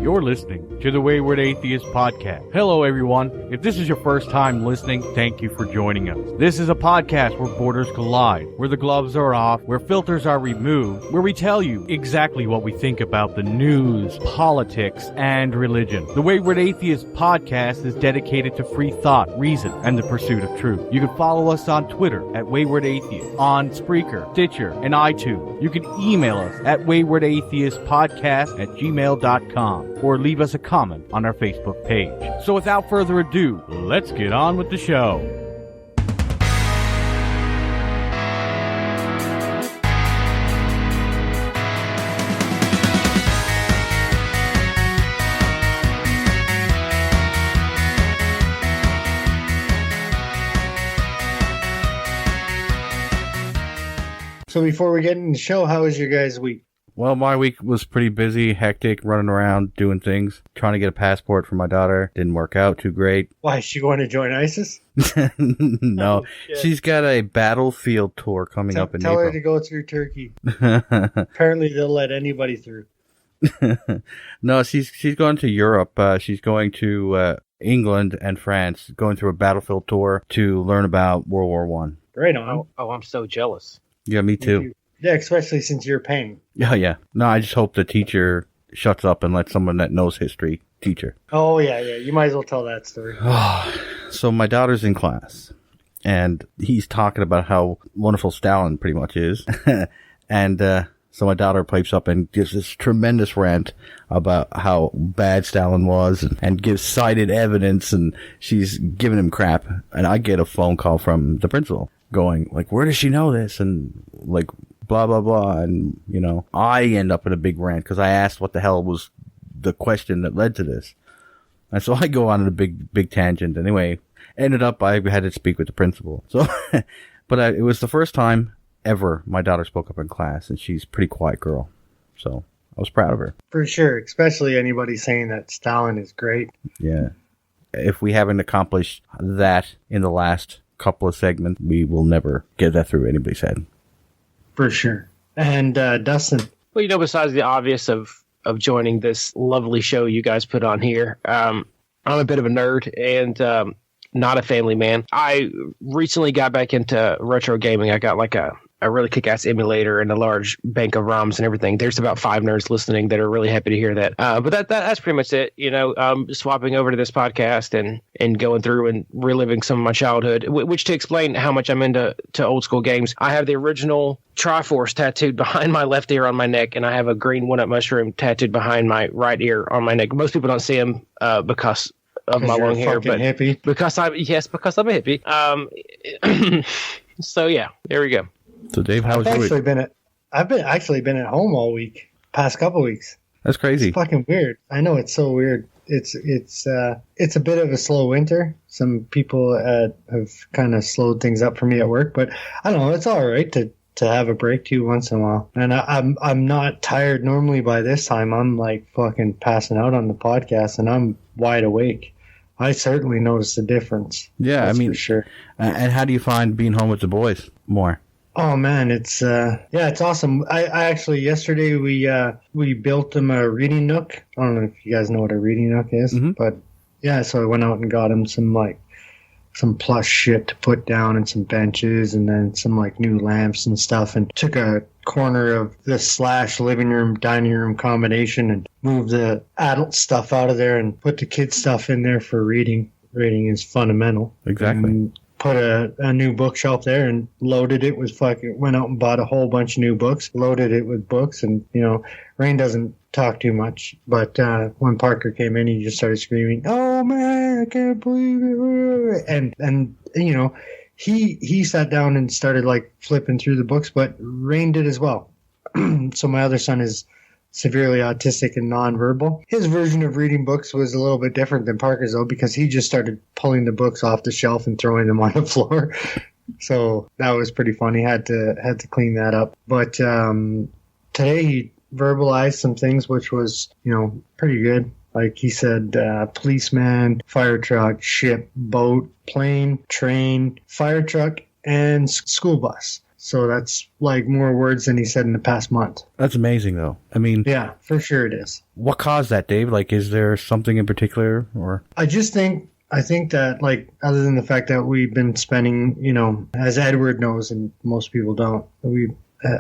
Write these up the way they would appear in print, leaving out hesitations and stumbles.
You're listening to the Wayward Atheist Podcast. Hello, everyone. If this is your first time listening, thank you for joining us. This is a podcast where borders collide, where the gloves are off, where filters are removed, where we tell you exactly what we think about the news, politics, and religion. The Wayward Atheist Podcast is dedicated to free thought, reason, and the pursuit of truth. You can follow us on Twitter at Wayward Atheist, on Spreaker, Stitcher, and iTunes. You can email us at waywardatheistpodcast@gmail.com. or leave us a comment on our Facebook page. So without further ado, let's get on with the show. So before we get into the show, how was your guys' week? Well, my week was pretty busy, hectic, running around, doing things, trying to get a passport for my daughter. Didn't work out too great. Why, is she going to join ISIS? No, she's got a battlefield tour coming up in April. Tell her to go through Turkey. Apparently they'll let anybody through. No, she's going to Europe. She's going to England and France, going through a battlefield tour to learn about World War One. Right on. Oh, I'm so jealous. Yeah, me too. Yeah, especially since you're paying. Yeah. No, I just hope the teacher shuts up and lets someone that knows history teach her. Oh, yeah. You might as well tell that story. So my daughter's in class, and he's talking about how wonderful Stalin pretty much is. And so my daughter pipes up and gives this tremendous rant about how bad Stalin was and gives cited evidence, and she's giving him crap. And I get a phone call from the principal going, like, where does she know this? And, like, blah, blah, blah. And, you know, I end up in a big rant because I asked what the hell was the question that led to this. And so I go on a big tangent. Anyway, ended up, I had to speak with the principal. So, but it was the first time ever my daughter spoke up in class, and she's a pretty quiet girl. So I was proud of her. For sure, especially anybody saying that Stalin is great. Yeah. If we haven't accomplished that in the last couple of segments, we will never get that through anybody's head. For sure. And Dustin? Well, you know, besides the obvious of joining this lovely show you guys put on here, I'm a bit of a nerd and not a family man. I recently got back into retro gaming. I got like a really kick-ass emulator and a large bank of ROMs and everything. There's about 5 nerds listening that are really happy to hear that. But that's pretty much it. You know, swapping over to this podcast and going through and reliving some of my childhood, which to explain how much I'm into old school games, I have the original Triforce tattooed behind my left ear on my neck, and I have a green one-up mushroom tattooed behind my right ear on my neck. Most people don't see them because of my long hair, but hippie. because I'm a hippie. So yeah, there we go. So Dave, how was your week? I've actually been at home all week, past couple weeks. That's crazy. It's fucking weird. I know, it's so weird. It's a bit of a slow winter. Some people have kind of slowed things up for me at work, but I don't know. It's all right to have a break too once in a while. And I'm not tired normally by this time. I'm like fucking passing out on the podcast, and I'm wide awake. I certainly noticed the difference. Yeah, That's I mean, for sure. And how do you find being home with the boys more? Oh man, it's awesome. I actually yesterday we built them a reading nook. I don't know if you guys know what a reading nook is, but yeah, so I went out and got them some plush shit to put down and some benches and then some like new lamps and stuff, and took a corner of the / living room dining room combination and moved the adult stuff out of there and put the kids stuff in there for reading. Reading is fundamental. Exactly. And put a new bookshelf there and loaded it with went out and bought a whole bunch of new books, loaded it with books. And, you know, Rain doesn't talk too much, but when Parker came in, he just started screaming, "Oh man, I can't believe it." And you know, he sat down and started like flipping through the books, but Rain did as well. So my other son is severely autistic and nonverbal. His version of reading books was a little bit different than Parker's, though, because he just started pulling the books off the shelf and throwing them on the floor. So that was pretty funny. Had to clean that up. But today he verbalized some things, which was, you know, pretty good. Like he said, policeman, fire truck, ship, boat, plane, train, fire truck, and school bus. So that's like more words than he said in the past month. That's amazing, though. I mean, yeah, for sure it is. What caused that, Dave? Like, is there something in particular, or? I think that, like, other than the fact that we've been spending, you know, as Edward knows, and most people don't, we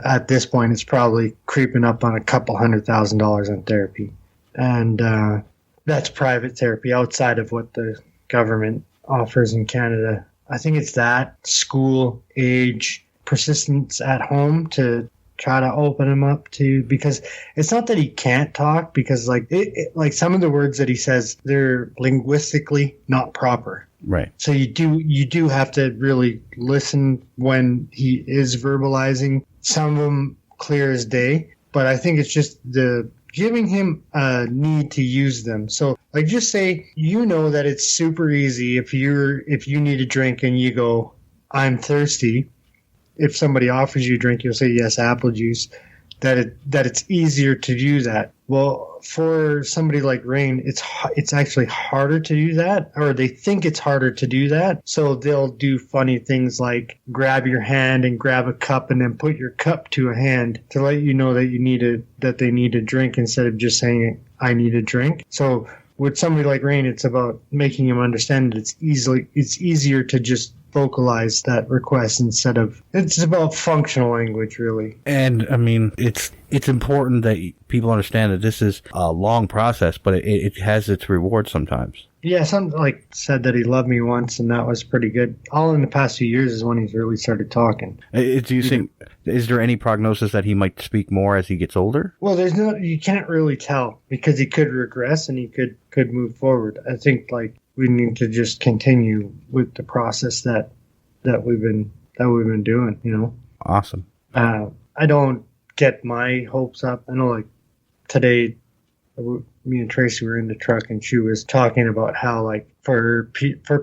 at this point it's probably creeping up on $200,000 on therapy, and that's private therapy outside of what the government offers in Canada. I think it's that, school, age, persistence at home to try to open him up to, because it's not that he can't talk, because like like some of the words that he says, they're linguistically not proper. Right. So you do have to really listen when he is verbalizing. Some of them clear as day, but I think it's just the giving him a need to use them. So like, just say, you know, that it's super easy if you need a drink and you go, I'm thirsty. If somebody offers you a drink, you'll say, yes, apple juice. That it's easier to do that. Well, for somebody like Rain, it's actually harder to do that, or they think it's harder to do that. So they'll do funny things like grab your hand and grab a cup and then put your cup to a hand to let you know that they need a drink, instead of just saying, I need a drink. So with somebody like Rain, it's about making him understand that it's easier to just vocalize that request it's about functional language, really. And I mean, it's important that people understand that this is a long process, but it has its reward sometimes. Yeah, something like said that he loved me once, and that was pretty good. All in the past few years is when he's really started talking. Do you think, is there any prognosis that he might speak more as he gets older? Well, you can't really tell, because he could regress and he could move forward. I think like we need to just continue with the process that we've been doing, you know. Awesome. I don't get my hopes up. I know, like today, me and Tracy were in the truck and she was talking about how, like, for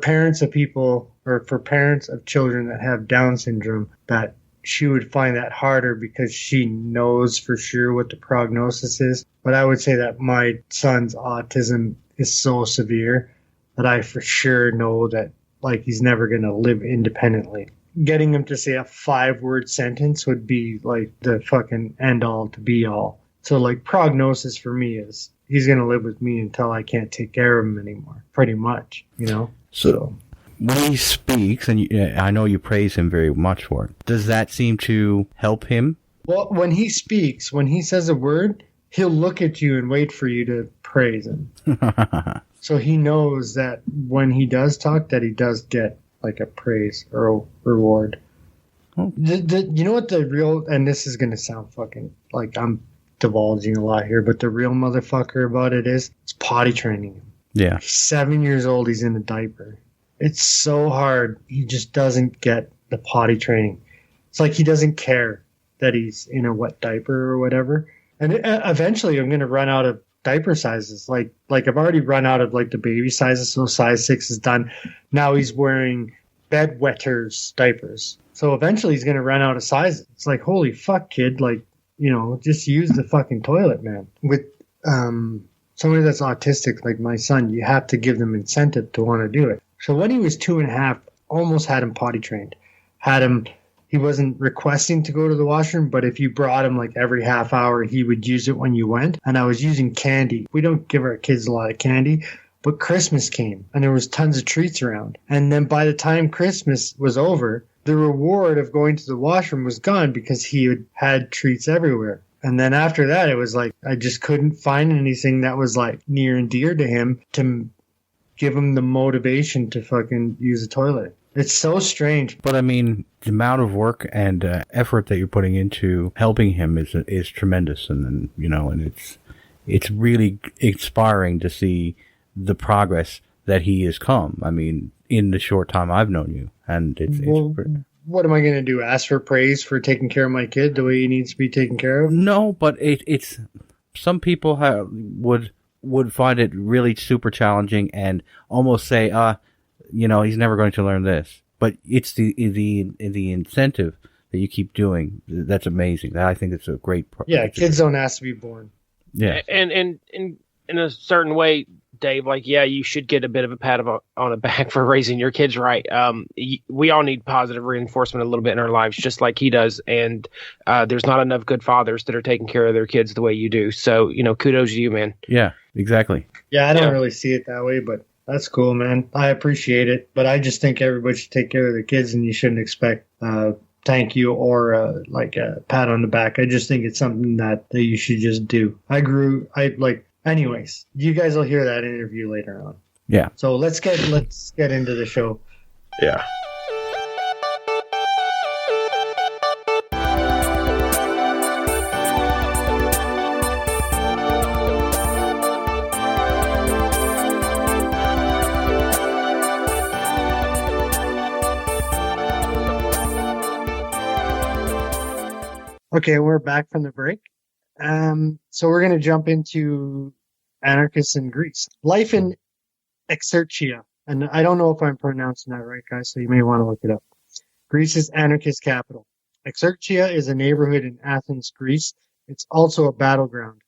parents of people, or for parents of children that have Down syndrome, that she would find that harder because she knows for sure what the prognosis is. But I would say that my son's autism is so severe that I for sure know that, like, he's never going to live independently. Getting him to say a 5-word sentence would be like the fucking end all to be all. So like, prognosis for me is he's going to live with me until I can't take care of him anymore, pretty much, you know? So when he speaks, and I know you praise him very much for it, does that seem to help him? Well, when he speaks, when he says a word, he'll look at you and wait for you to praise him. So he knows that when he does talk, that he does get like a praise or a reward. Oh. You know what the real, and this is going to sound fucking like I'm divulging a lot here, but the real motherfucker about it is, it's potty training him. Yeah. He's 7 years old. He's in a diaper. It's so hard. He just doesn't get the potty training. It's like he doesn't care that he's in a wet diaper or whatever. And eventually I'm going to run out of diaper sizes. Like I've already run out of like the baby sizes, so size 6 is done. Now he's wearing bedwetters diapers. So eventually he's going to run out of sizes. It's like, holy fuck, kid. Like, you know, just use the fucking toilet, man. With somebody that's autistic, like my son, you have to give them incentive to want to do it. So when he was 2.5, almost had him potty trained. He wasn't requesting to go to the washroom, but if you brought him like every half hour, he would use it when you went. And I was using candy. We don't give our kids a lot of candy, but Christmas came and there was tons of treats around. And then by the time Christmas was over, the reward of going to the washroom was gone because he had treats everywhere. And then after that, it was like, I just couldn't find anything that was like near and dear to him to give him the motivation to fucking use the toilet. It's so strange. But I mean, the amount of work and effort that you're putting into helping him is tremendous, and you know, and it's really inspiring to see the progress that he has come. I mean, in the short time I've known you, and what am I going to do? Ask for praise for taking care of my kid the way he needs to be taken care of? No, but it's some people would find it really super challenging and almost say, you know, he's never going to learn this. But it's the incentive that you keep doing that's amazing. I think it's a great. Yeah, kids don't ask to be born. Yeah, and in a certain way, Dave, like, yeah, you should get a bit of a pat on the back for raising your kids right. We all need positive reinforcement a little bit in our lives, just like he does. And there's not enough good fathers that are taking care of their kids the way you do. So, kudos to you, man. Yeah, exactly. Yeah, I don't really see it that way, but that's cool, man. I appreciate it. But I just think everybody should take care of their kids, and you shouldn't expect thank you or like a pat on the back. I just think it's something that you should just do. Anyways, you guys will hear that interview later on. Yeah. So let's get into the show. Yeah. Okay, we're back from the break. So we're going to jump into Anarchists in Greece. Life in Exarchia. And I don't know if I'm pronouncing that right, guys, so you may want to look it up. Greece's anarchist capital. Exarchia is a neighborhood in Athens, Greece. It's also a battleground.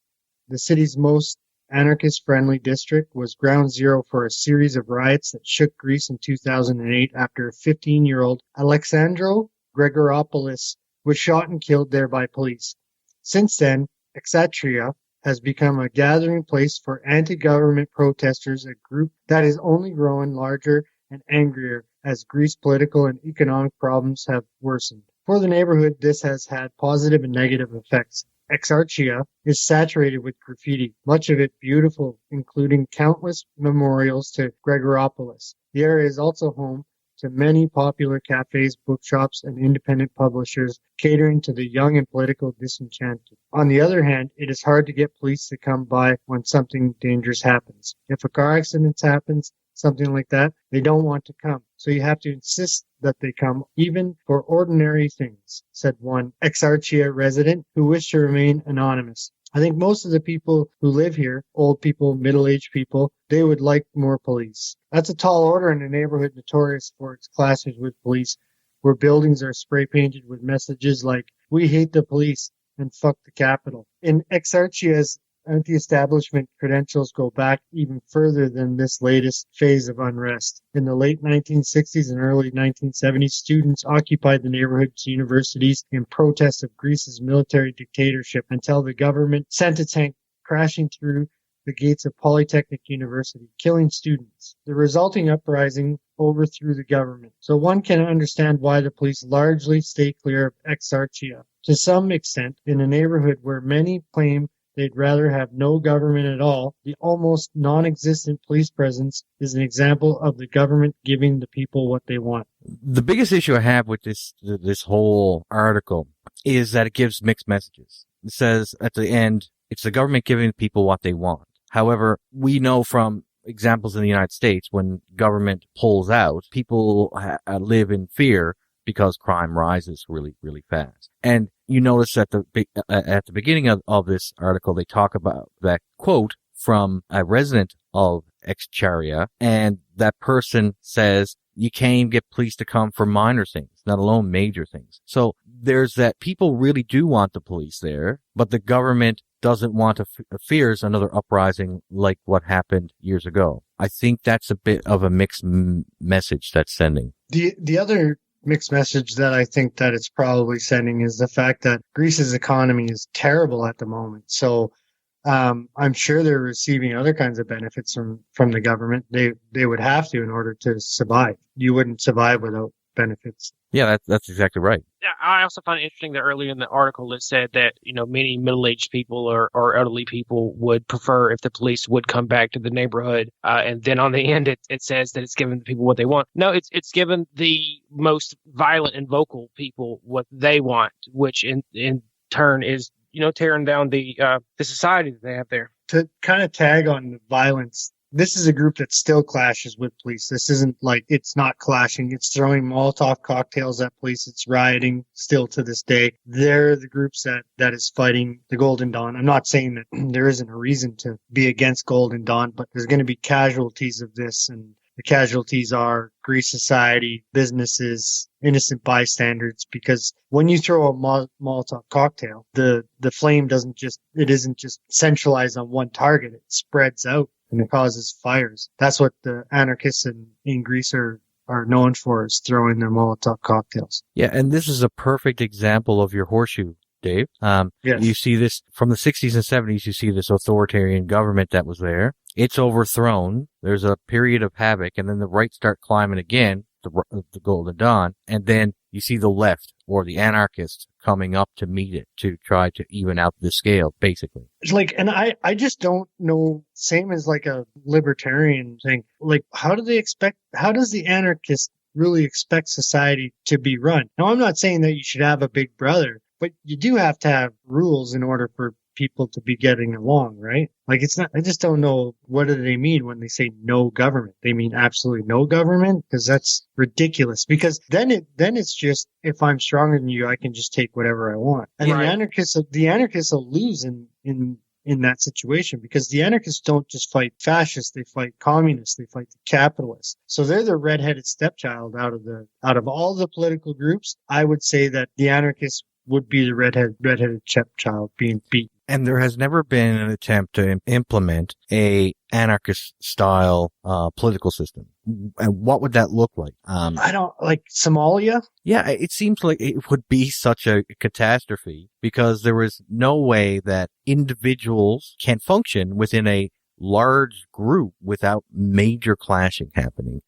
The city's most anarchist-friendly district was ground zero for a series of riots that shook Greece in 2008 after a 15-year-old Alexandro Gregoropoulos was shot and killed there by police. Since then, Exarchia has become a gathering place for anti-government protesters, a group that is only growing larger and angrier as Greece's political and economic problems have worsened. For the neighborhood, this has had positive and negative effects. Exarchia is saturated with graffiti, much of it beautiful, including countless memorials to Gregoropoulos. The area is also home to many popular cafes, bookshops, and independent publishers catering to the young and political disenchanted. On the other hand, it is hard to get police to come by when something dangerous happens. If a car accident happens, something like that, they don't want to come. So you have to insist that they come, even for ordinary things, said one Exarchia resident who wished to remain anonymous. I think most of the people who live here, old people, middle-aged people, they would like more police. That's a tall order in a neighborhood notorious for its clashes with police, where buildings are spray-painted with messages like, "We hate the police," and "Fuck the Capitol." In Exarchia's anti-establishment credentials go back even further than this latest phase of unrest. In the late 1960s and early 1970s, students occupied the neighborhood's universities in protest of Greece's military dictatorship until the government sent a tank crashing through the gates of Polytechnic University, killing students. The resulting uprising overthrew the government. So one can understand why the police largely stay clear of Exarchia. To some extent, in a neighborhood where many claim they'd rather have no government at all, the almost non-existent police presence is an example of the government giving the people what they want. The biggest issue I have with this whole article is that it gives mixed messages. It says at the end, it's the government giving the people what they want. However, we know from examples in the United States, when government pulls out, people live in fear because crime rises really, really fast. And you notice at the beginning of this article, they talk about that quote from a resident of Exarchia, and that person says, you can't even get police to come for minor things, not alone major things. So there's that people really do want the police there, but the government doesn't want to fears another uprising like what happened years ago. I think that's a bit of a mixed message that's sending. The other mixed message that I think that it's probably sending is the fact that Greece's economy is terrible at the moment. So I'm sure they're receiving other kinds of benefits from the government. They would have to in order to survive. You wouldn't survive without benefits. Yeah, that's exactly right. Yeah, I also find it interesting that earlier in the article it said that, many middle-aged people or elderly people would prefer if the police would come back to the neighborhood. And then on the end, it says that it's giving the people what they want. No, it's given the most violent and vocal people what they want, which in turn is, tearing down the society that they have there. To kind of tag on the violence, this is a group that still clashes with police. This isn't like it's not clashing. It's throwing Molotov cocktails at police. It's rioting still to this day. They're the groups that is fighting the Golden Dawn. I'm not saying that there isn't a reason to be against Golden Dawn, but there's going to be casualties of this. And the casualties are Greece society, businesses, innocent bystanders, because when you throw a Molotov cocktail, the flame isn't just centralized on one target. It spreads out and it causes fires. That's what the anarchists in Greece are known for, is throwing their Molotov cocktails. Yeah, and this is a perfect example of your horseshoe, Dave. Yes. You see this from the 60s and 70s, you see this authoritarian government that was there. It's overthrown. There's a period of havoc, and then the right start climbing again, the Golden Dawn, and then you see the left, or the anarchists, coming up to meet it, to try to even out the scale, basically. Like, and I just don't know, same as like a libertarian thing, like, how does the anarchist really expect society to be run? Now, I'm not saying that you should have a big brother, but you do have to have rules in order for people to be getting along, right? Like, it's not, I just don't know, what do they mean when they say no government? They mean absolutely no government? Because that's ridiculous. Because then it's just, if I'm stronger than you, I can just take whatever I want. And Right. the anarchists will lose in that situation, because the anarchists don't just fight fascists, they fight communists, they fight the capitalists. So they're the redheaded stepchild out of all the political groups. I would say that the anarchists would be the redheaded stepchild being beaten. And there has never been an attempt to implement a anarchist style political system. And what would that look like? I don't like Somalia. Yeah, it seems like it would be such a catastrophe, because there is no way that individuals can function within a large group without major clashing happening,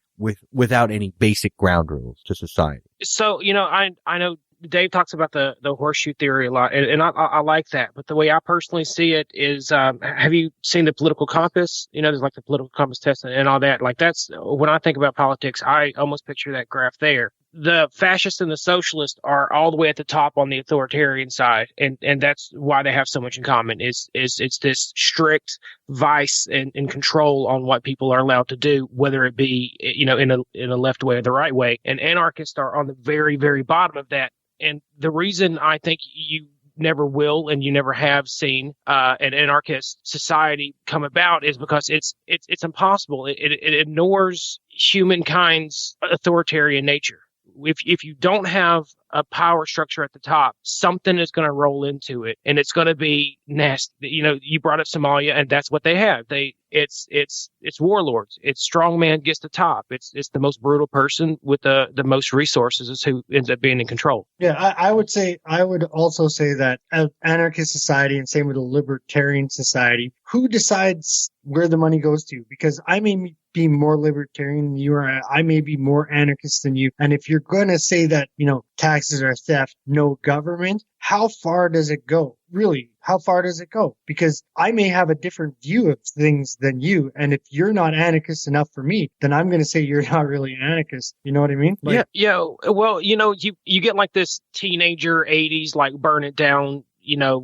without any basic ground rules to society. So, I know Dave talks about the horseshoe theory a lot, and I like that. But the way I personally see it is, have you seen the political compass? There's like the political compass test and all that. Like, that's, when I think about politics, I almost picture that graph there. The fascists and the socialists are all the way at the top on the authoritarian side, and that's why they have so much in common. It's this strict vice and control on what people are allowed to do, whether it be in a left way or the right way. And anarchists are on the very, very bottom of that. And the reason I think you never will and you never have seen an anarchist society come about is because it's impossible. It ignores humankind's authoritarian nature. If you don't have a power structure at the top, something is going to roll into it, and it's going to be nasty. You brought up Somalia, and that's what they have. It's warlords. It's strong man gets the top. It's the most brutal person with the most resources is who ends up being in control. Yeah, I would also say that anarchist society, and same with a libertarian society, who decides where the money goes to? Because I may be more libertarian than you are. I may be more anarchist than you. And if you're going to say that, taxes are theft, no government, how far does it go? Really, how far does it go? Because I may have a different view of things than you. And if you're not anarchist enough for me, then I'm going to say you're not really an anarchist. You know what I mean? Like, yeah. Well, you get like this teenager 80s, like burn it down,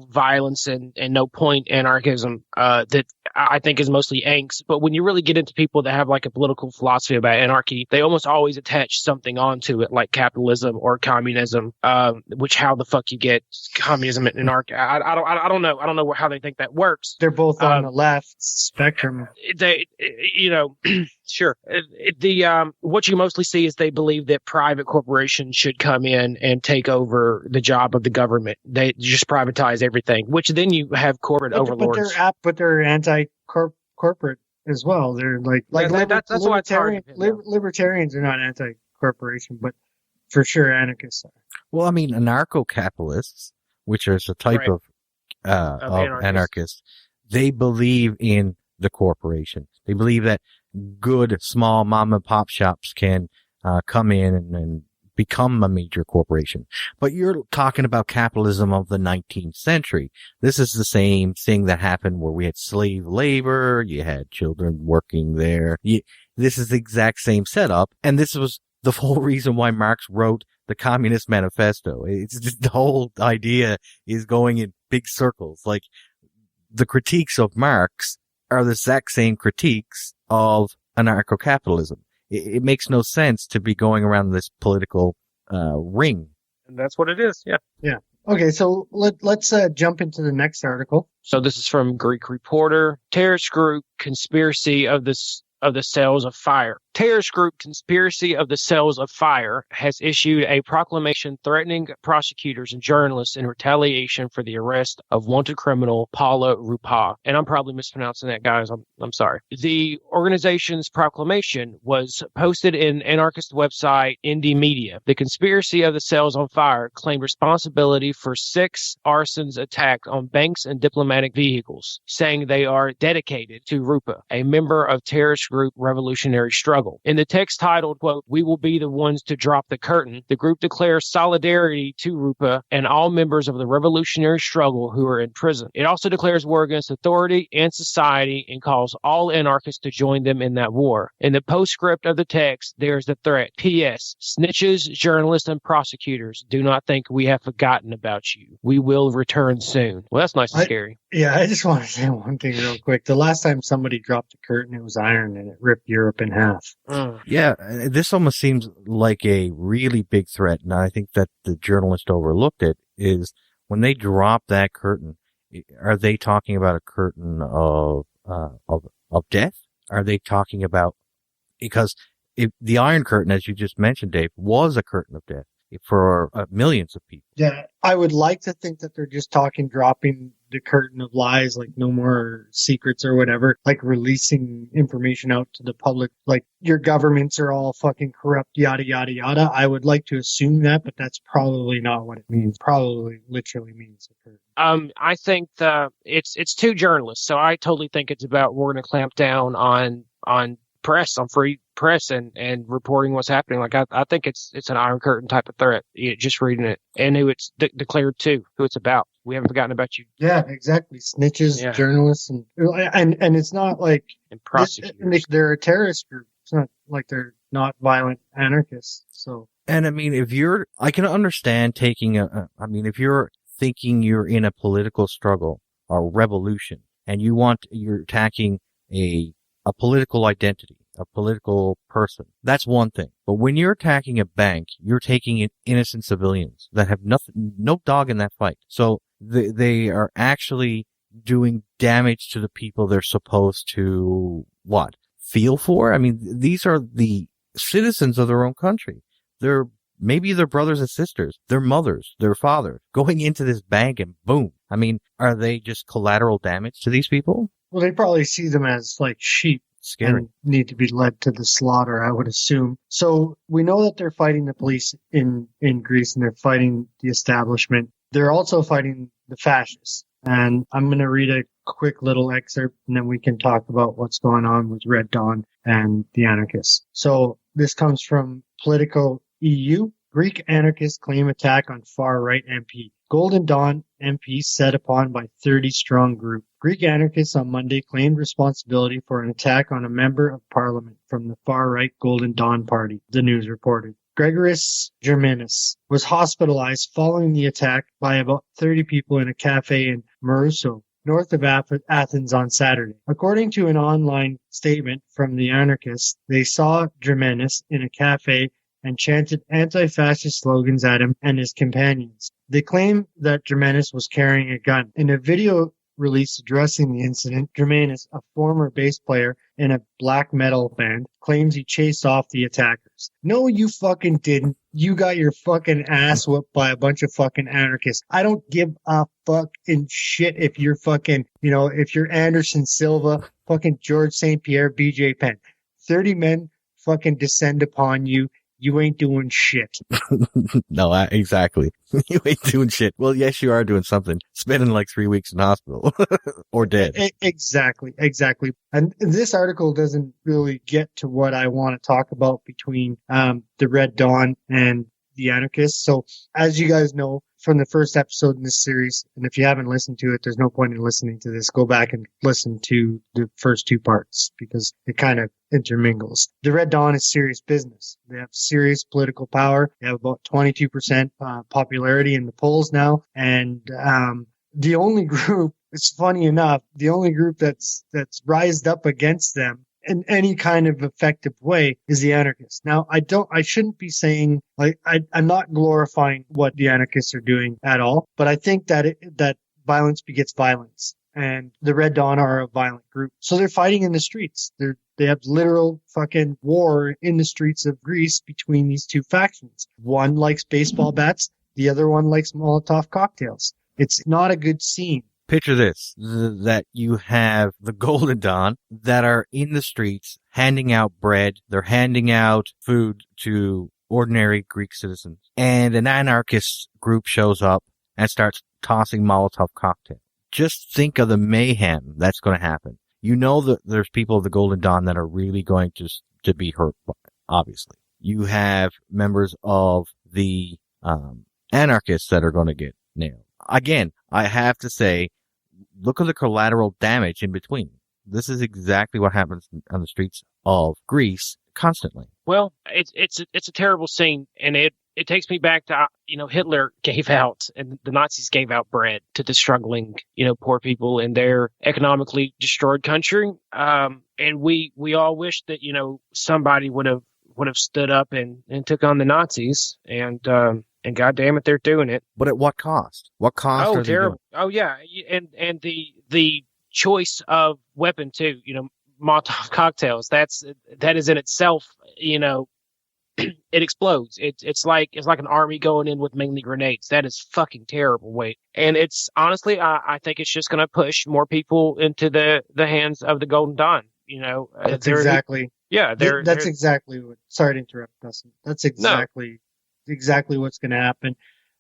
violence and no point anarchism that I think is mostly angst. But when you really get into people that have like a political philosophy about anarchy, they almost always attach something onto it, like capitalism or communism, which how the fuck you get communism and anarchy. I don't know. I don't know how they think that works. They're both on the left spectrum. Sure. What you mostly see is they believe that private corporations should come in and take over the job of the government. They just privatize everything, which then you have corporate overlords. But they're anti-corporate as well. They're that's why it's hard. Libertarians are not anti-corporation, but for sure anarchists are. Well, I mean, anarcho-capitalists, which is a type of anarchists, they believe in the corporation. They believe that good small mom and pop shops can come in and become a major corporation. But you're talking about capitalism of the 19th century. This is the same thing that happened where we had slave labor, you had children working there. This is the exact same setup, and this was the whole reason why Marx wrote the Communist Manifesto. It's just, the whole idea is going in big circles. Like, the critiques of Marx are the exact same critiques of anarcho-capitalism. It makes no sense to be going around this political ring. And that's what it is, yeah. Yeah. Okay, so let's jump into the next article. So this is from Greek Reporter. Terrorist group conspiracy of the cells of fire. Terrorist group Conspiracy of the Cells of Fire has issued a proclamation threatening prosecutors and journalists in retaliation for the arrest of wanted criminal Paula Rupa. And I'm probably mispronouncing that, guys. I'm sorry. The organization's proclamation was posted in anarchist website Indie Media. The Conspiracy of the Cells on Fire claimed responsibility for 6 arsons attacked on banks and diplomatic vehicles, saying they are dedicated to Rupa, a member of terrorist group Revolutionary Struggle. In the text titled, quote, "We will be the ones to drop the curtain," the group declares solidarity to Rupa and all members of the revolutionary struggle who are in prison. It also declares war against authority and society and calls all anarchists to join them in that war. In the postscript of the text, there's the threat. P.S. Snitches, journalists, and prosecutors, do not think we have forgotten about you. We will return soon. Well, that's nice and scary. Yeah, I just want to say one thing real quick. The last time somebody dropped the curtain, it was Iron, and it ripped Europe in half. Yeah, this almost seems like a really big threat, and I think that the journalist overlooked it, is when they drop that curtain, are they talking about a curtain of death? Are they talking about, because the Iron Curtain, as you just mentioned, Dave, was a curtain of death for millions of people. Yeah, I would like to think that they're just dropping the curtain of lies, like no more secrets or whatever, like releasing information out to the public, like your governments are all fucking corrupt, yada, yada, yada. I would like to assume that, but that's probably not what it means. Probably literally means a curtain. I think it's 2 journalists, so I totally think it's about we're going to clamp down on press, on free press and reporting what's happening. Like I think it's an Iron Curtain type of threat. Just reading it and who it's declared to, who it's about. We haven't forgotten about you. Yeah, exactly. Snitches, journalists, and it's not like and prosecutors. They're a terrorist group. It's not like they're not violent anarchists. So, and I mean, I can understand taking if you're thinking you're in a political struggle or revolution and you're attacking a political identity, a political person, that's one thing. But when you're attacking a bank, you're taking innocent civilians that have no dog in that fight. So they are actually doing damage to the people they're supposed to, feel for? I mean, these are the citizens of their own country. Maybe their brothers and sisters, their mothers, their fathers, going into this bank and boom. I mean, are they just collateral damage to these people? Well, they probably see them as like sheep. Scary. And need to be led to the slaughter, I would assume. So we know that they're fighting the police in Greece and they're fighting the establishment. They're also fighting the fascists. And I'm going to read a quick little excerpt and then we can talk about what's going on with Red Dawn and the anarchists. So this comes from Politico EU. Greek anarchists claim attack on far-right MP. Golden Dawn MP set upon by 30-strong group. Greek anarchists on Monday claimed responsibility for an attack on a member of parliament from the far-right Golden Dawn party, the news reported. Gregoris Germanis was hospitalized following the attack by about 30 people in a cafe in Marousso, north of Athens on Saturday. According to an online statement from the anarchists, they saw Germanis in a cafe and chanted anti-fascist slogans at him and his companions. They claim that Germanis was carrying a gun. In a video release addressing the incident, Germanis, a former bass player in a black metal band, claims he chased off the attackers. No, you fucking didn't. You got your fucking ass whooped by a bunch of fucking anarchists. I don't give a fucking shit if you're fucking, if you're Anderson Silva, fucking George St. Pierre, BJ Penn. 30 men fucking descend upon you. You ain't doing shit. No, exactly. You ain't doing shit. Well, yes, you are doing something. Spending like 3 weeks in hospital or dead. Exactly. And this article doesn't really get to what I want to talk about between the Red Dawn and the anarchists. So as you guys know from the first episode in this series, and if you haven't listened to it, there's no point in listening to this. Go back and listen to the first 2 parts because it kind of intermingles. The Red Dawn is serious business. They have serious political power. They have about 22% popularity in the polls now. And the only group, it's funny enough, the only group that's rised up against them in any kind of effective way is the anarchists. Now, I shouldn't be saying, like, I'm not glorifying what the anarchists are doing at all, but I think that that violence begets violence. and the Red Dawn are a violent group. So they're fighting in the streets. They have literal fucking war in the streets of Greece between these two factions. One likes baseball bats. The other one likes Molotov cocktails. It's not a good scene. Picture this, that you have the Golden Dawn that are in the streets handing out bread. They're handing out food to ordinary Greek citizens. And an anarchist group shows up and starts tossing Molotov cocktails. Just think of the mayhem that's going to happen. You know that there's people of the Golden Dawn that are really going to be hurt by it, obviously. You have members of the anarchists that are going to get nailed. Again, I have to say, look at the collateral damage in between. This is exactly what happens on the streets of Greece constantly. Well, it's a terrible scene, and it takes me back to, Hitler gave out, and the Nazis gave out bread to the struggling, poor people in their economically destroyed country. And we all wish that, somebody would have stood up and took on the Nazis, and God damn it, they're doing it. But at what cost? What cost are they terrible. doing? Oh, yeah. And the choice of weapon, too, Molotov cocktails, that is in itself, it explodes. It's like an army going in with mainly grenades. That is fucking terrible. Wait. And it's honestly, I think it's just going to push more people into the hands of the Golden Dawn. That's exactly. Yeah. That's exactly what, sorry to interrupt, Dustin. That's exactly what's going to happen.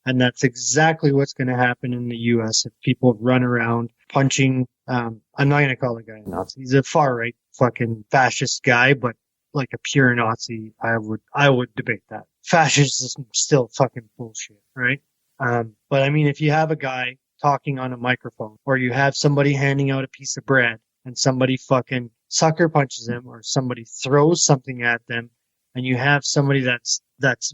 And that's exactly what's going to happen in the U.S. if people run around punching. I'm not going to call the guy a Nazi. He's a far right fucking fascist guy, but like a pure Nazi, I would debate that. Fascism is still fucking bullshit, right? But I mean, if you have a guy talking on a microphone, or you have somebody handing out a piece of bread, and somebody fucking sucker punches them, or somebody throws something at them, and you have somebody that's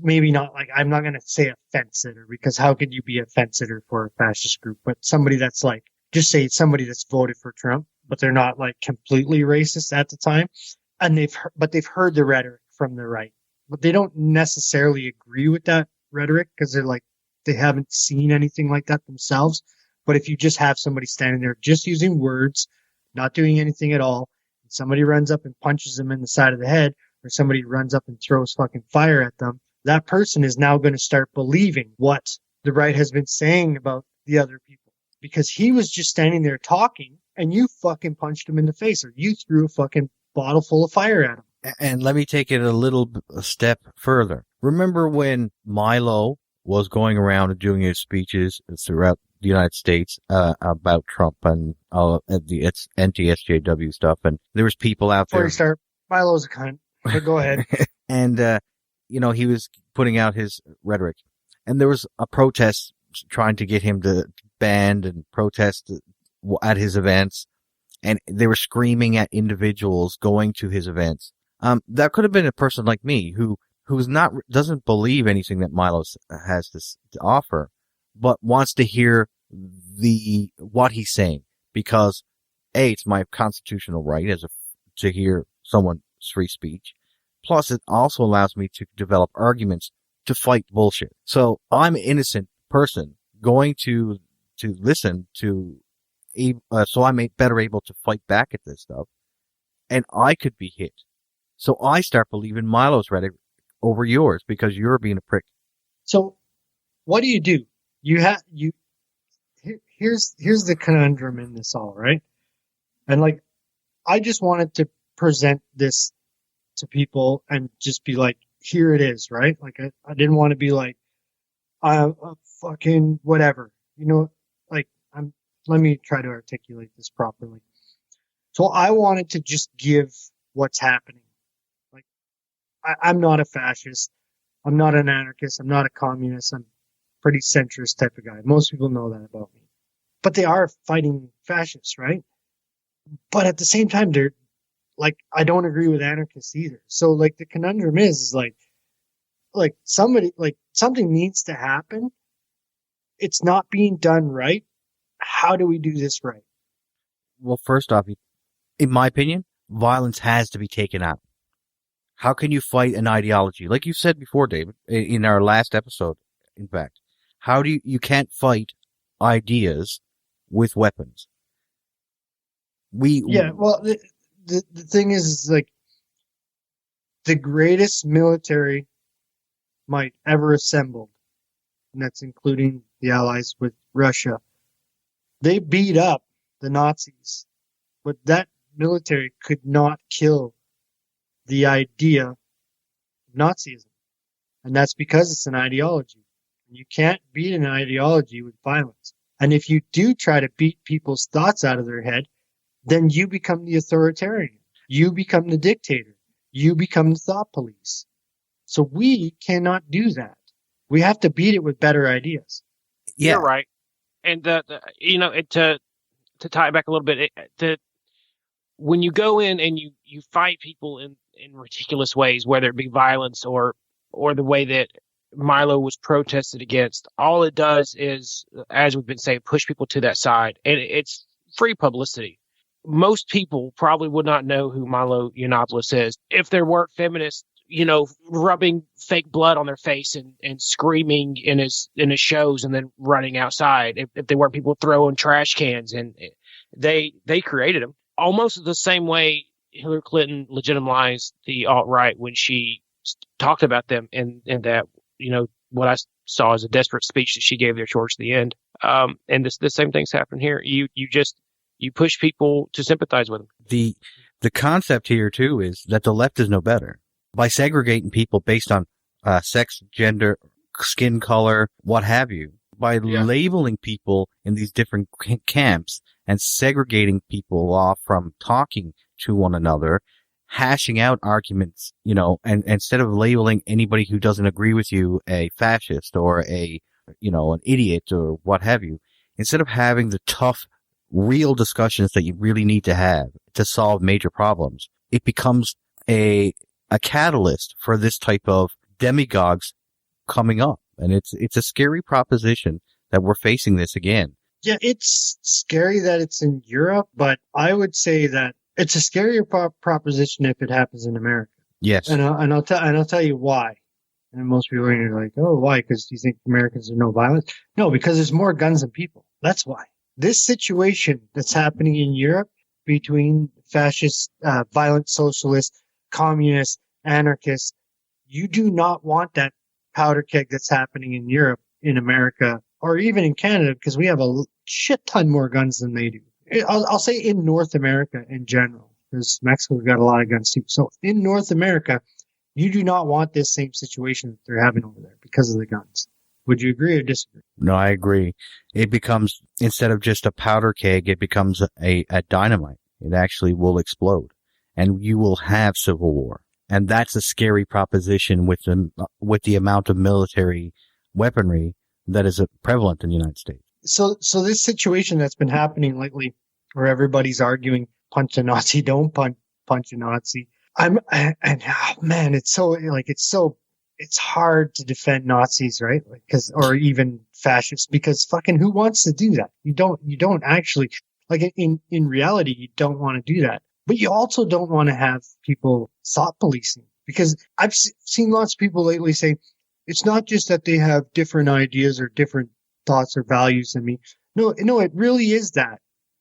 maybe not, like, I'm not going to say a fence sitter, because how could you be a fence sitter for a fascist group? But somebody that's like, just say it's somebody that's voted for Trump, but they're not like completely racist at the time. And they've heard the rhetoric from the right, but they don't necessarily agree with that rhetoric because they're like, they haven't seen anything like that themselves. But if you just have somebody standing there just using words, not doing anything at all, and somebody runs up and punches them in the side of the head, or somebody runs up and throws fucking fire at them, that person is now going to start believing what the right has been saying about the other people. Because he was just standing there talking, and you fucking punched him in the face, or you threw a fucking bottle full of fire at him. And let me take it a step further. Remember when Milo was going around and doing his speeches throughout the United States about Trump and the anti-SJW stuff, and there was people out there. Before you start, Milo's a cunt. But go ahead. And he was putting out his rhetoric, and there was a protest trying to get him to banned and protest at his events, and they were screaming at individuals going to his events. That could have been a person like me doesn't believe anything that Milo has to offer, but wants to hear what he's saying, because it's my constitutional right to hear someone's free speech. Plus, it also allows me to develop arguments to fight bullshit. So I'm an innocent person going to listen to, so I'm better able to fight back at this stuff, and I could be hit. So I start believing Milo's rhetoric over yours because you're being a prick. So what do? Here's the conundrum in this all, right? And like, I just wanted to present this to people and just be like, here it is, right? Like, I didn't want to be like, fucking whatever, like, let me try to articulate this properly. So I wanted to just give what's happening. Like, I'm not a fascist. I'm not an anarchist. I'm not a communist. I'm a pretty centrist type of guy. Most people know that about me. But they are fighting fascists, right? But at the same time, they're like, I don't agree with anarchists either. So like, the conundrum is like somebody, like, something needs to happen. It's not being done right. How do we do this right? Well, first off, in my opinion, violence has to be taken out. How can you fight an ideology? Like you said before, David, in our last episode, in fact, you can't fight ideas with weapons. Yeah, well, the thing is like the greatest military might ever assembled, and that's including the Allies with Russia. They beat up the Nazis, but that military could not kill the idea of Nazism. And that's because it's an ideology. You can't beat an ideology with violence. And if you do try to beat people's thoughts out of their head, then you become the authoritarian. You become the dictator. You become the thought police. So we cannot do that. We have to beat it with better ideas. Yeah. You're right. And to tie it back a little bit, when you go in and you fight people in ridiculous ways, whether it be violence or the way that Milo was protested against, all it does is, as we've been saying, push people to that side. And it's free publicity. Most people probably would not know who Milo Yiannopoulos is if there weren't feminists, rubbing fake blood on their face and screaming in his shows and then running outside. If there weren't people throwing trash cans, and they created him almost the same way Hillary Clinton legitimized the alt-right when she talked about them in that, what I saw as a desperate speech that she gave there towards the end. And the same thing's happened here. You push people to sympathize with them. The concept here too is that the left is no better by segregating people based on sex, gender, skin color, what have you. By labeling people in these different camps and segregating people off from talking to one another, hashing out arguments, and instead of labeling anybody who doesn't agree with you a fascist or an idiot or what have you, instead of having the tough, real discussions that you really need to have to solve major problems, it becomes a catalyst for this type of demagogues coming up. And it's a scary proposition that we're facing this again. Yeah, it's scary that it's in Europe, but I would say that it's a scarier proposition if it happens in America. Yes. And I'll tell you why. And most people are like, oh, why? Because you think Americans are no violence? No, because there's more guns than people. That's why. This situation that's happening in Europe between fascists, violent socialists, communists, anarchists, you do not want that powder keg that's happening in Europe, in America, or even in Canada, because we have a shit ton more guns than they do. I'll say in North America in general, because Mexico's got a lot of guns too. So in North America, you do not want this same situation that they're having over there because of the guns. Would you agree or disagree? No, I agree. It becomes, instead of just a powder keg, it becomes a dynamite. It actually will explode, and you will have civil war. And that's a scary proposition with the amount of military weaponry that is prevalent in the United States. So this situation that's been happening lately, where everybody's arguing, punch a Nazi, don't punch a Nazi. It's hard to defend Nazis, right? Or even fascists, because fucking who wants to do that? You don't actually, in reality, you don't want to do that. But you also don't want to have people thought policing, because I've seen lots of people lately say, it's not just that they have different ideas or different thoughts or values than me. No, it really is that.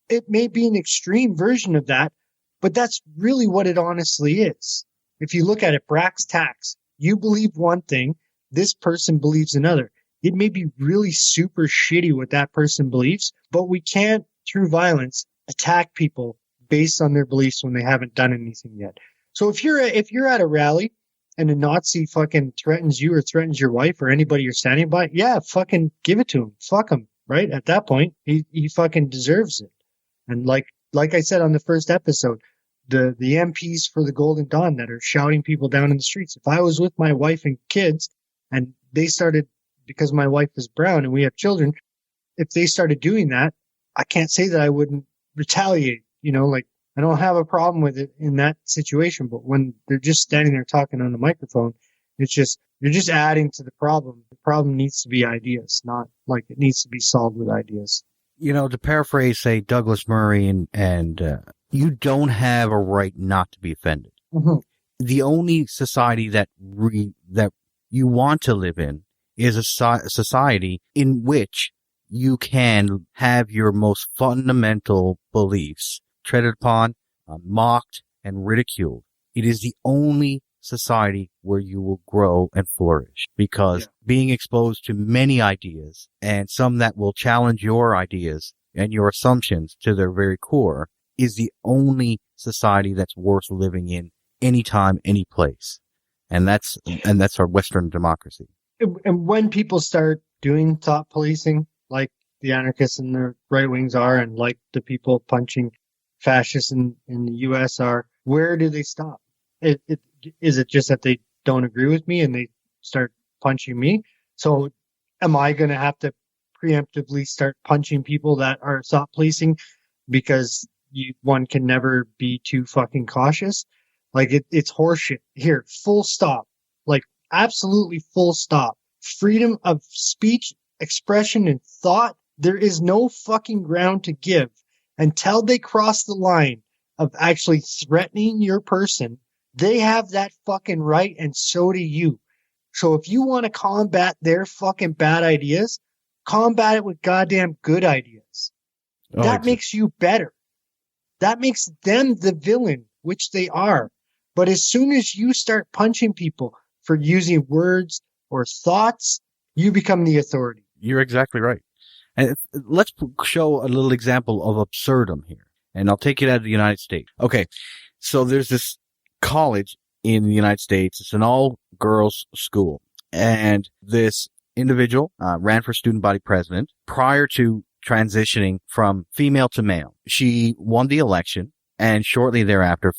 It may be an extreme version of that, but that's really what it honestly is. If you look at it, brass tacks, you believe one thing, this person believes another. It may be really super shitty what that person believes, but we can't, through violence, attack people based on their beliefs when they haven't done anything yet. So if you're at a rally and a Nazi fucking threatens you or threatens your wife or anybody you're standing by, yeah, fucking give it to him. Fuck him, right? At that point, he fucking deserves it. And like I said on the first episode, the MPs for the Golden Dawn that are shouting people down in the streets. If I was with my wife and kids and they started, because my wife is brown and we have children, if they started doing that, I can't say that I wouldn't retaliate. I don't have a problem with it in that situation, but when they're just standing there talking on the microphone, you're just adding to the problem. The problem needs to be ideas, not like it needs to be solved with ideas. To paraphrase, say, Douglas Murray and you don't have a right not to be offended. Mm-hmm. The only society that you want to live in is a society in which you can have your most fundamental beliefs treaded upon, mocked, and ridiculed. It is the only society where you will grow and flourish, because being exposed to many ideas, and some that will challenge your ideas and your assumptions to their very core, is the only society that's worth living in anytime, any place. And that's our Western democracy. And when people start doing thought policing, like the anarchists and the right wings are, and like the people punching fascists in the U.S. are, where do they stop? Is it just that they don't agree with me and they start punching me? So am I going to have to preemptively start punching people that are thought policing because one can never be too fucking cautious? Like, it's horseshit. Here, full stop. Like, absolutely full stop. Freedom of speech, expression, and thought, there is no fucking ground to give until they cross the line of actually threatening your person. They have that fucking right, and so do you. So if you want to combat their fucking bad ideas, combat it with goddamn good ideas. That makes you better. That makes them the villain, which they are. But as soon as you start punching people for using words or thoughts, you become the authority. You're exactly right. And let's show a little example of absurdum here. And I'll take it out of the United States. Okay, so there's this college in the United States. It's an all-girls school. And this individual ran for student body president prior to transitioning from female to male. She won the election and shortly thereafter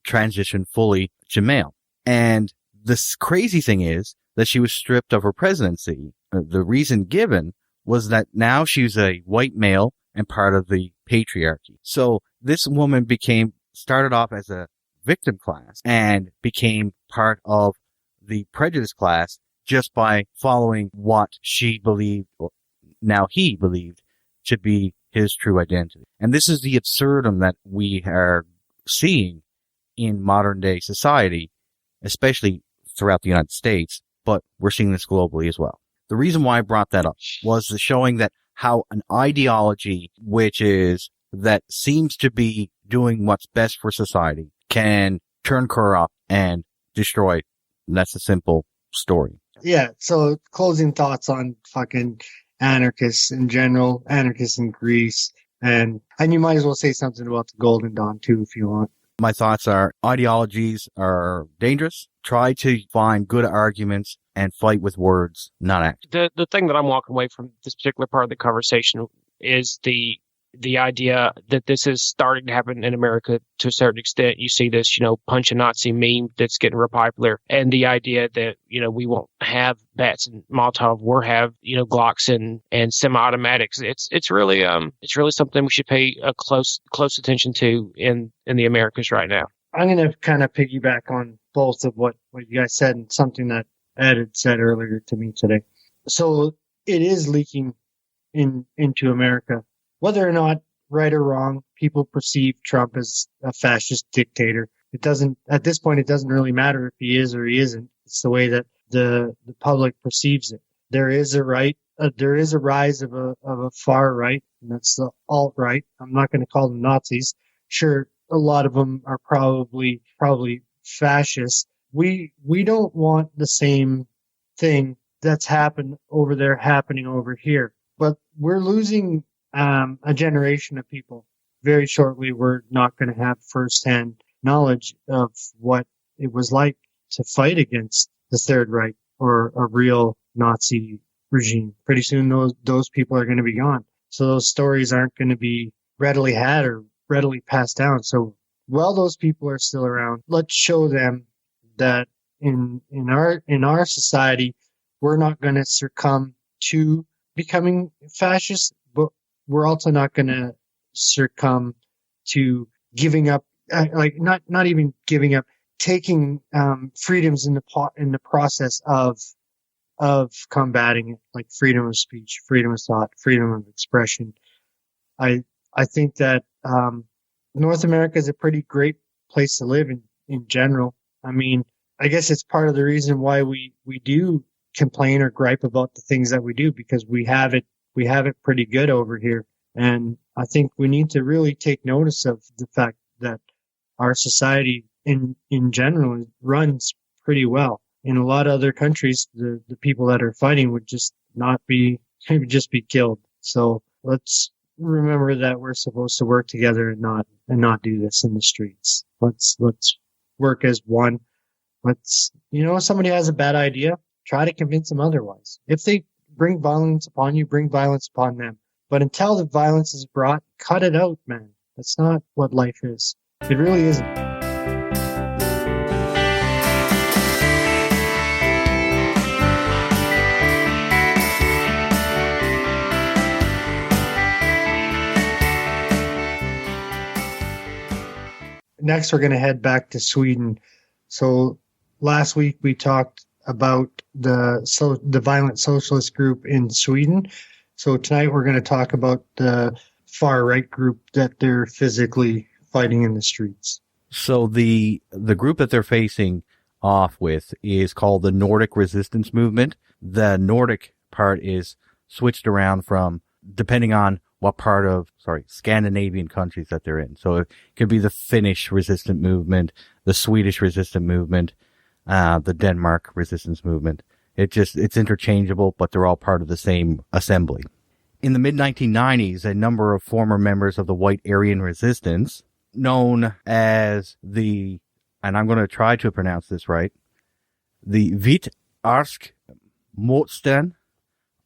transitioned fully to male. And this crazy thing is that she was stripped of her presidency. The reason given was that now she's a white male and part of the patriarchy. So this woman started off as a victim class and became part of the prejudice class just by following what she believed, or now he believed, to be his true identity. And this is the absurdum that we are seeing in modern day society, especially throughout the United States, but we're seeing this globally as well. The reason why I brought that up was the showing that how an ideology that seems to be doing what's best for society can turn corrupt and destroy. And that's a simple story. Yeah, so closing thoughts on fucking anarchists in general, anarchists in Greece, and you might as well say something about the Golden Dawn too if you want. My thoughts are ideologies are dangerous. Try to find good arguments and fight with words, not act. The thing that I'm walking away from this particular part of the conversation is the idea that this is starting to happen in America to a certain extent. You see this, punch a Nazi meme that's getting real popular, and the idea that, we won't have bats and Molotov, we'll have, Glocks and semi-automatics. It's really something we should pay a close attention to in the Americas right now. I'm going to kind of piggyback on both of what you guys said and something that Ed had said earlier to me today. So it is leaking into America. Whether or not, right or wrong, people perceive Trump as a fascist dictator. At this point, it doesn't really matter if he is or he isn't. It's the way that the public perceives it. There is a rise of a far right, and that's the alt-right. I'm not going to call them Nazis. Sure, a lot of them are probably fascists. We don't want the same thing that's happened over there happening over here. But we're losing a generation of people. Very shortly, we're not going to have firsthand knowledge of what it was like to fight against the Third Reich or a real Nazi regime. Pretty soon, those people are going to be gone. So those stories aren't going to be readily had or readily passed down. So while those people are still around, let's show them that in our society, we're not going to succumb to becoming fascist, but we're also not going to succumb to giving up, not even giving up, taking freedoms in the process of combating it, like freedom of speech, freedom of thought, freedom of expression. I think that North America is a pretty great place to live in general. I mean, I guess it's part of the reason why we do complain or gripe about the things that we do, because we have it pretty good over here. And I think we need to really take notice of the fact that our society in general runs pretty well. In a lot of other countries, the people that are fighting would just be killed. So let's remember that we're supposed to work together and not do this in the streets. Let's work as one. Somebody has a bad idea, try to convince them otherwise. If they bring violence upon you, bring violence upon them. But until the violence is brought, cut it out, man. That's not what life is. It really isn't. Next, we're going to head back to Sweden. So last week we talked about the violent socialist group in Sweden. So tonight we're going to talk about the far right group that they're physically fighting in the streets. So the group that they're facing off with is called the Nordic resistance movement. The Nordic part is switched around from depending on what part of, Scandinavian countries that they're in. So it could be the Finnish resistant movement, the Swedish resistant movement, the Denmark resistance movement. It's interchangeable, but they're all part of the same assembly. In the mid-1990s, a number of former members of the White Aryan Resistance, known as and I'm going to try to pronounce this right, the Vit Arsk Motstand,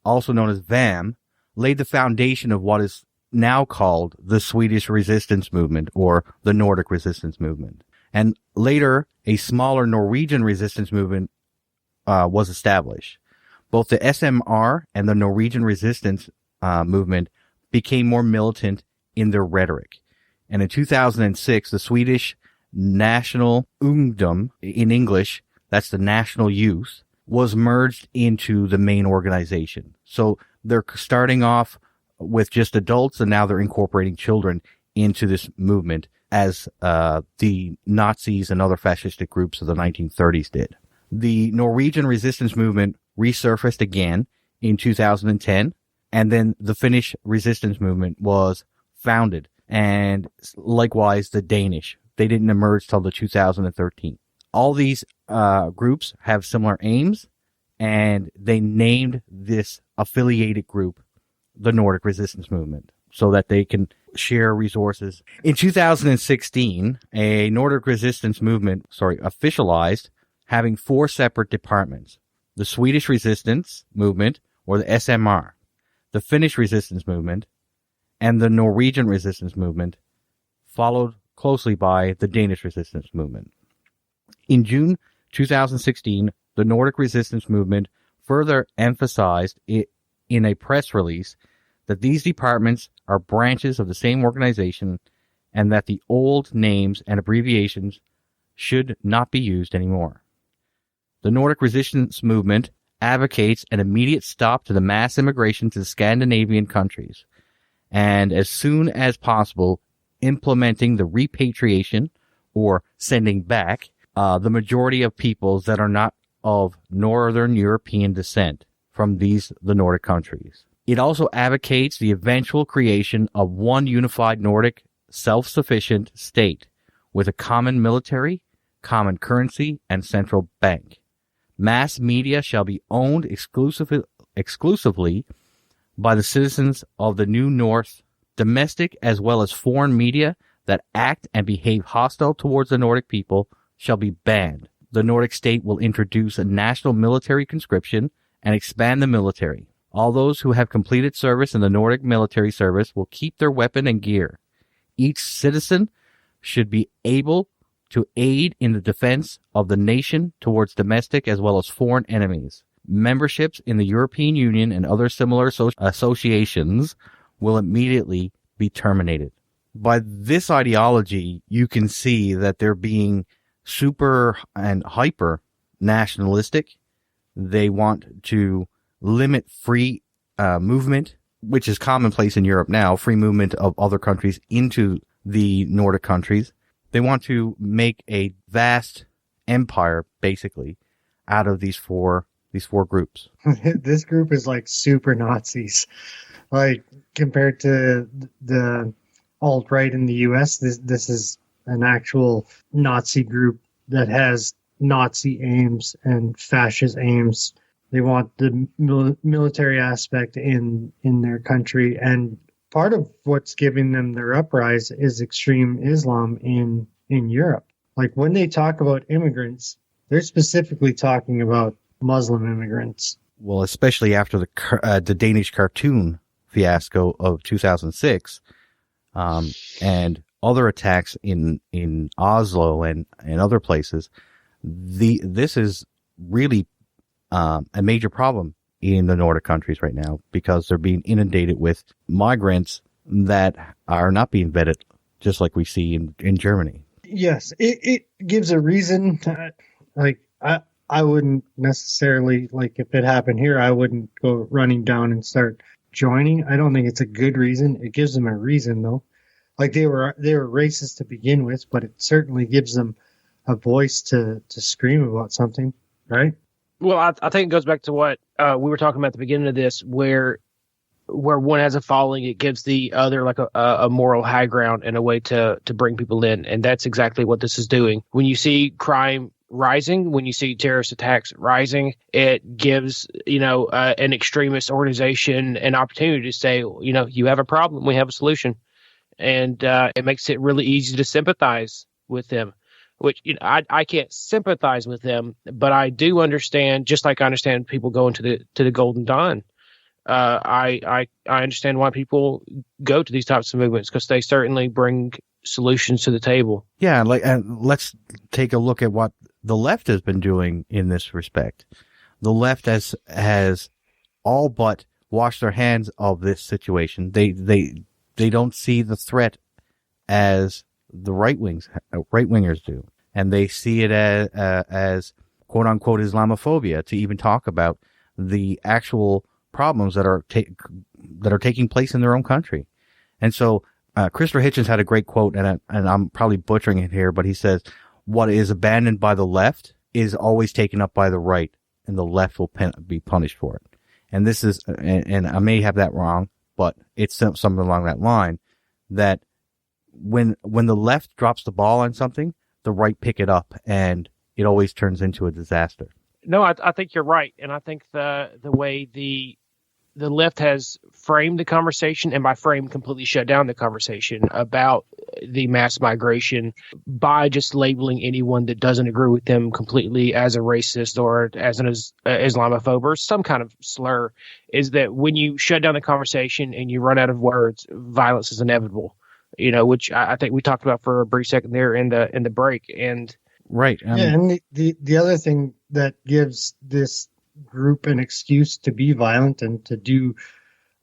also known as VAM, laid the foundation of what is now called the Swedish resistance movement or the Nordic resistance movement. And later, a smaller Norwegian resistance movement was established. Both the SMR and the Norwegian resistance movement became more militant in their rhetoric. And in 2006, the Swedish National Ungdom, in English, that's the National Youth, was merged into the main organization. So they're starting off with just adults, and now they're incorporating children into this movement, as the Nazis and other fascistic groups of the 1930s did. The Norwegian resistance movement resurfaced again in 2010, and then the Finnish resistance movement was founded, and likewise the Danish. They didn't emerge till the 2013. All these groups have similar aims, and they named this affiliated group the Nordic Resistance Movement so that they can share resources. In 2016, a Nordic Resistance Movement, officialized having 4 separate departments: the Swedish Resistance Movement, or the SMR, the Finnish Resistance Movement, and the Norwegian Resistance Movement, followed closely by the Danish Resistance Movement. In June 2016, the Nordic Resistance Movement further emphasized it in a press release that these departments are branches of the same organization and that the old names and abbreviations should not be used anymore. The Nordic Resistance Movement advocates an immediate stop to the mass immigration to the Scandinavian countries, and as soon as possible, implementing the repatriation, or sending back, the majority of peoples that are not of Northern European descent from the Nordic countries. It also advocates the eventual creation of one unified Nordic self-sufficient state with a common military, common currency, and central bank. Mass media shall be owned exclusively by the citizens of the New North. Domestic as well as foreign media that act and behave hostile towards the Nordic people shall be banned. The Nordic state will introduce a national military conscription and expand the military. All those who have completed service in the Nordic military service will keep their weapon and gear. Each citizen should be able to aid in the defense of the nation towards domestic as well as foreign enemies. Memberships in the European Union and other similar associations will immediately be terminated. By this ideology, you can see that they're being super and hyper nationalistic. They want to limit free movement, which is commonplace in Europe now, free movement of other countries into the Nordic countries. They want to make a vast empire, basically, out of these four groups. This group is like super Nazis. Like, compared to the alt-right in the U.S., this is an actual Nazi group that has Nazi aims and fascist aims. They want the military aspect in their country, and part of what's giving them their uprise is extreme Islam in Europe. Like, when they talk about immigrants, they're specifically talking about Muslim immigrants. Well, especially after the Danish cartoon fiasco of 2006, and other attacks in Oslo and other places, this is really a major problem in the Nordic countries right now, because they're being inundated with migrants that are not being vetted, just like we see in Germany. Yes, it gives a reason. Like, I wouldn't necessarily, like, if it happened here, I wouldn't go running down and start joining. I don't think it's a good reason. It gives them a reason, though. Like, they were racist to begin with, but it certainly gives them a voice to scream about something, right? Well, I think it goes back to what we were talking about at the beginning of this, where one has a following, it gives the other like a moral high ground and a way to bring people in. And that's exactly what this is doing. When you see crime rising, when you see terrorist attacks rising, it gives, an extremist organization an opportunity to say, you have a problem, we have a solution. And it makes it really easy to sympathize with them. Which, I can't sympathize with them, but I do understand, just like I understand people going to the Golden Dawn. I understand why people go to these types of movements, because they certainly bring solutions to the table. Yeah, and let's take a look at what the left has been doing in this respect. The left has all but washed their hands of this situation. They don't see the threat as the right-wingers do. And they see it as quote-unquote Islamophobia, to even talk about the actual problems that are taking place in their own country. And so Christopher Hitchens had a great quote, and I'm probably butchering it here, but he says, what is abandoned by the left is always taken up by the right, and the left will be punished for it. And this is, and I may have that wrong, but it's something along that line, that when the left drops the ball on something, the right pick it up, and it always turns into a disaster. No, I think you're right. And I think the way the left has framed the conversation, and by frame, completely shut down the conversation about the mass migration by just labeling anyone that doesn't agree with them completely as a racist or as an Islamophobe or some kind of slur, is that when you shut down the conversation and you run out of words, violence is inevitable. Which I think we talked about for a brief second there in the break. And right. And the other thing that gives this group an excuse to be violent and to do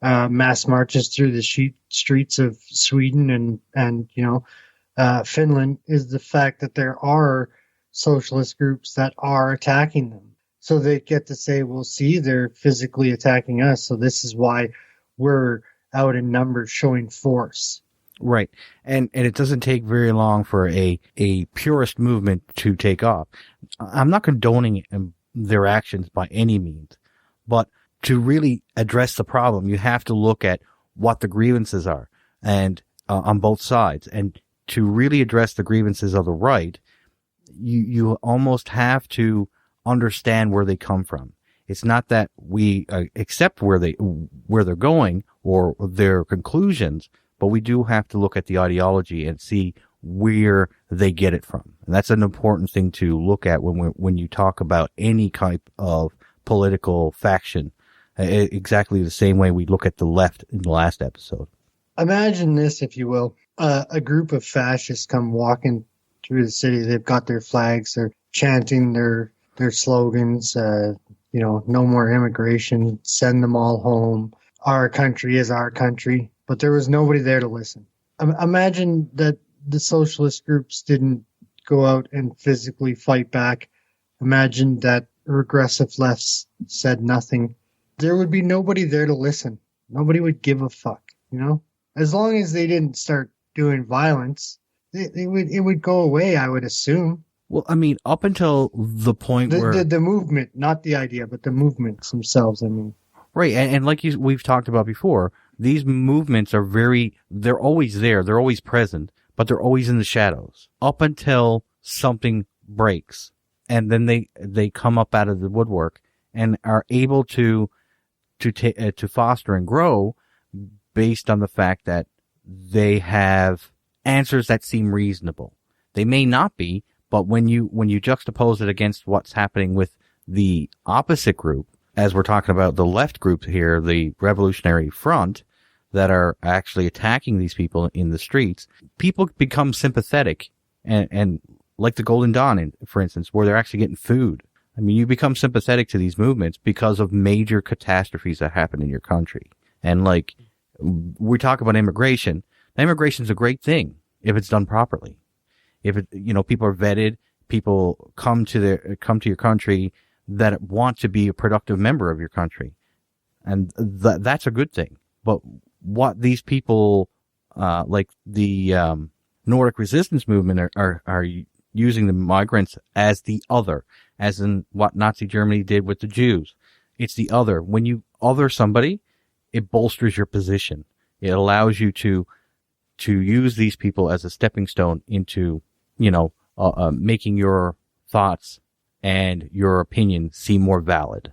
mass marches through the streets of Sweden and Finland is the fact that there are socialist groups that are attacking them. So they get to say, well, see, they're physically attacking us, so this is why we're out in numbers showing force. Right. And it doesn't take very long for a purist movement to take off. I'm not condoning their actions by any means, but to really address the problem, you have to look at what the grievances are, and on both sides. And to really address the grievances of the right, you almost have to understand where they come from. It's not that we accept where they're going or their conclusions, but we do have to look at the ideology and see where they get it from. And that's an important thing to look at when you talk about any type of political faction, exactly the same way we look at the left in the last episode. Imagine this, if you will. A group of fascists come walking through the city. They've got their flags. They're chanting their slogans, no more immigration, send them all home. Our country is our country. But there was nobody there to listen. Imagine that the socialist groups didn't go out and physically fight back. Imagine that regressive lefts said nothing. There would be nobody there to listen. Nobody would give a fuck, As long as they didn't start doing violence, it would go away, I would assume. Well, I mean, up until the point where... The movement, not the idea, but the movements themselves, I mean. Right, and like we've talked about before, these movements are they're always there, they're always present, but they're always in the shadows up until something breaks. And then they come up out of the woodwork and are able to foster and grow based on the fact that they have answers that seem reasonable. They may not be, but when you juxtapose it against what's happening with the opposite group, as we're talking about the left group here, the Revolutionary Front, that are actually attacking these people in the streets, people become sympathetic and like the Golden Dawn, for instance, where they're actually getting food. I mean, you become sympathetic to these movements because of major catastrophes that happen in your country. And like, we talk about immigration. Immigration is a great thing if it's done properly. If it, people are vetted, people come to your country that want to be a productive member of your country. And that's a good thing. But what these people, like the, Nordic resistance movement are using the migrants as the other, as in what Nazi Germany did with the Jews. It's the other. When you other somebody, it bolsters your position. It allows you to use these people as a stepping stone into, making your thoughts and your opinion seem more valid.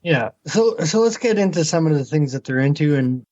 Yeah. So let's get into some of the things that they're into. And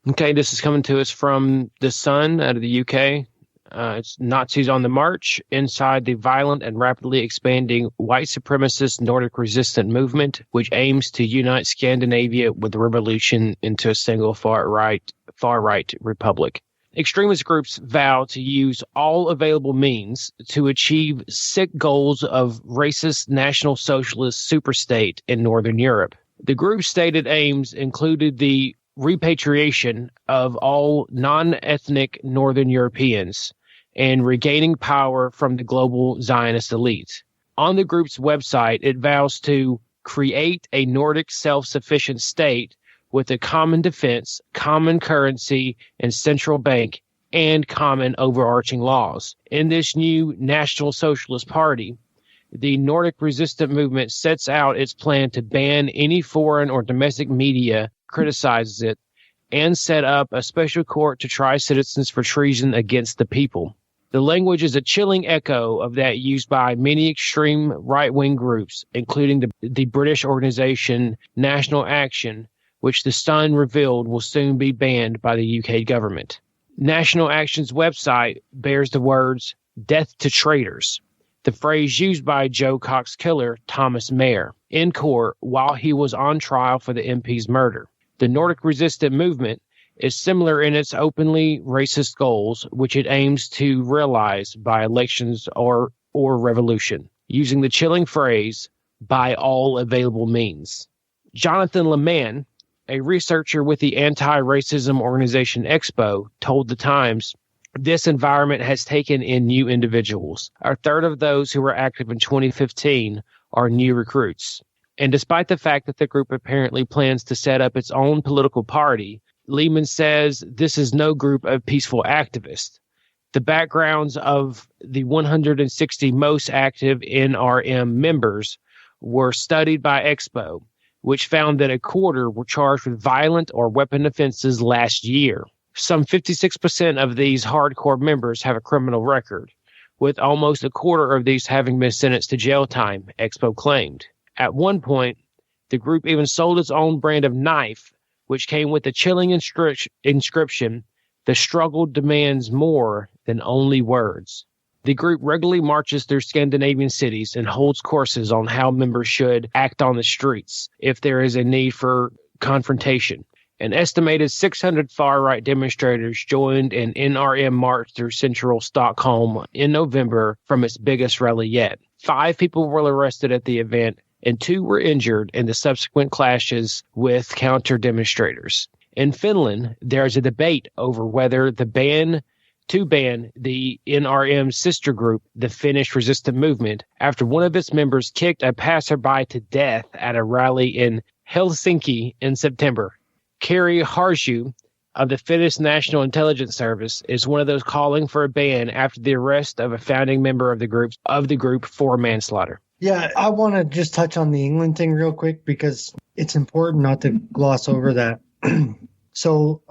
okay, this is coming to us from The Sun out of the UK. It's Nazis on the March inside the violent and rapidly expanding white supremacist Nordic resistant movement, which aims to unite Scandinavia with the revolution into a single far-right republic. Extremist groups vow to use all available means to achieve sick goals of racist National Socialist superstate in Northern Europe. The group's stated aims included the repatriation of all non-ethnic Northern Europeans and regaining power from the global Zionist elite. On the group's website, it vows to create a Nordic self-sufficient state with a common defense, common currency and central bank, and common overarching laws. In this new National Socialist Party, the Nordic resistant movement sets out its plan to ban any foreign or domestic media criticizes it, and set up a special court to try citizens for treason against the people. The language is a chilling echo of that used by many extreme right-wing groups, including the British organization National Action, which The Sun revealed will soon be banned by the UK government. National Action's website bears the words, "Death to traitors," the phrase used by Joe Cox killer Thomas Mayer in court while he was on trial for the MP's murder. The Nordic resistant movement is similar in its openly racist goals, which it aims to realize by elections or revolution, using the chilling phrase, "by all available means." Jonathan Leman, a researcher with the anti-racism organization Expo, told The Times, "This environment has taken in new individuals. A third of those who were active in 2015 are new recruits." And despite the fact that the group apparently plans to set up its own political party, Lehman says this is no group of peaceful activists. The backgrounds of the 160 most active NRM members were studied by Expo, which found that a quarter were charged with violent or weapon offenses last year. Some 56% of these hardcore members have a criminal record, with almost a quarter of these having been sentenced to jail time, Expo claimed. At one point, the group even sold its own brand of knife, which came with a chilling inscription, "The struggle demands more than only words." The group regularly marches through Scandinavian cities and holds courses on how members should act on the streets if there is a need for confrontation. An estimated 600 far-right demonstrators joined an NRM march through central Stockholm in November from its biggest rally yet. 5 people were arrested at the event, and 2 were injured in the subsequent clashes with counter-demonstrators. In Finland, there is a debate over whether to ban the NRM sister group, the Finnish Resistance Movement, after one of its members kicked a passerby to death at a rally in Helsinki in September. Kari Harju of the Finnish National Intelligence Service is one of those calling for a ban after the arrest of a founding member of the group for manslaughter. yeah, I want to just touch on the England thing real quick because it's important not to gloss over that. So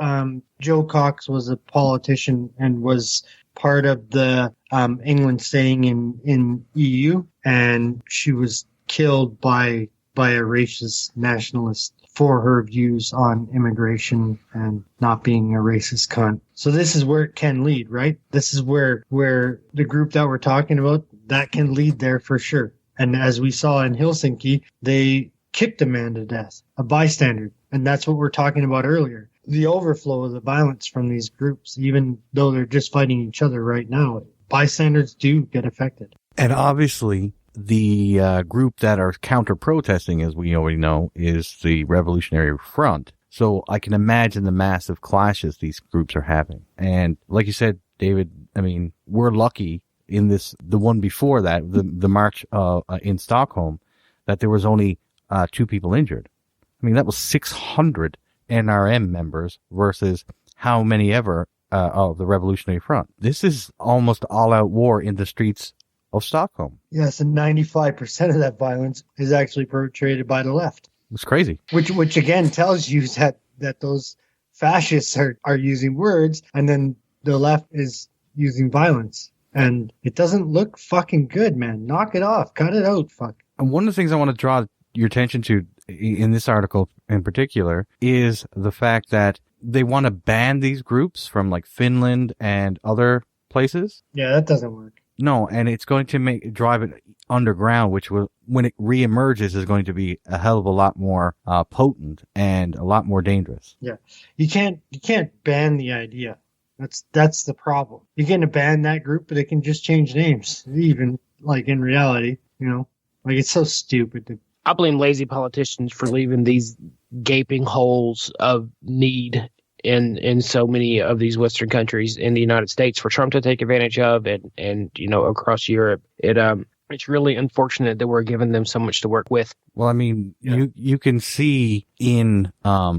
Joe Cox was a politician and was part of the England staying in EU, and she was killed by a racist nationalist for her views on immigration and not being a racist cunt. So this is where it can lead, right? This is where the group that we're talking about, that can lead there for sure. And as we saw in Helsinki, they kicked a man to death, a bystander. And that's what we're talking about earlier. The overflow of the violence from these groups, even though they're just fighting each other right now, bystanders do get affected. And obviously, the group that are counter-protesting, as we already know, is the Revolutionary Front. So I can imagine the massive clashes these groups are having. And like you said, David, I mean, we're lucky in the one before that, the march in Stockholm, that there was only 2 people injured. I mean, that was 600 NRM members versus how many ever of the Revolutionary Front. This is almost all-out war in the streets of Stockholm. Yes, and 95% of that violence is actually perpetrated by the left. It's crazy. Which again tells you that those fascists are using words, and then the left is using violence. And it doesn't look fucking good, man. Knock it off. Cut it out, fuck. And one of the things I want to draw your attention to in this article in particular is the fact that they want to ban these groups from like Finland and other places. Yeah, that doesn't work. No, and it's going to drive it underground, which will, when it reemerges, is going to be a hell of a lot more potent and a lot more dangerous. Yeah, you can't ban the idea. That's the problem. You can ban that group, but it can just change names. Even like in reality, like it's so stupid. I blame lazy politicians for leaving these gaping holes of need in so many of these Western countries in the United States for Trump to take advantage of, and across Europe. It's really unfortunate that we're giving them so much to work with. Well, I mean, yeah. You can see in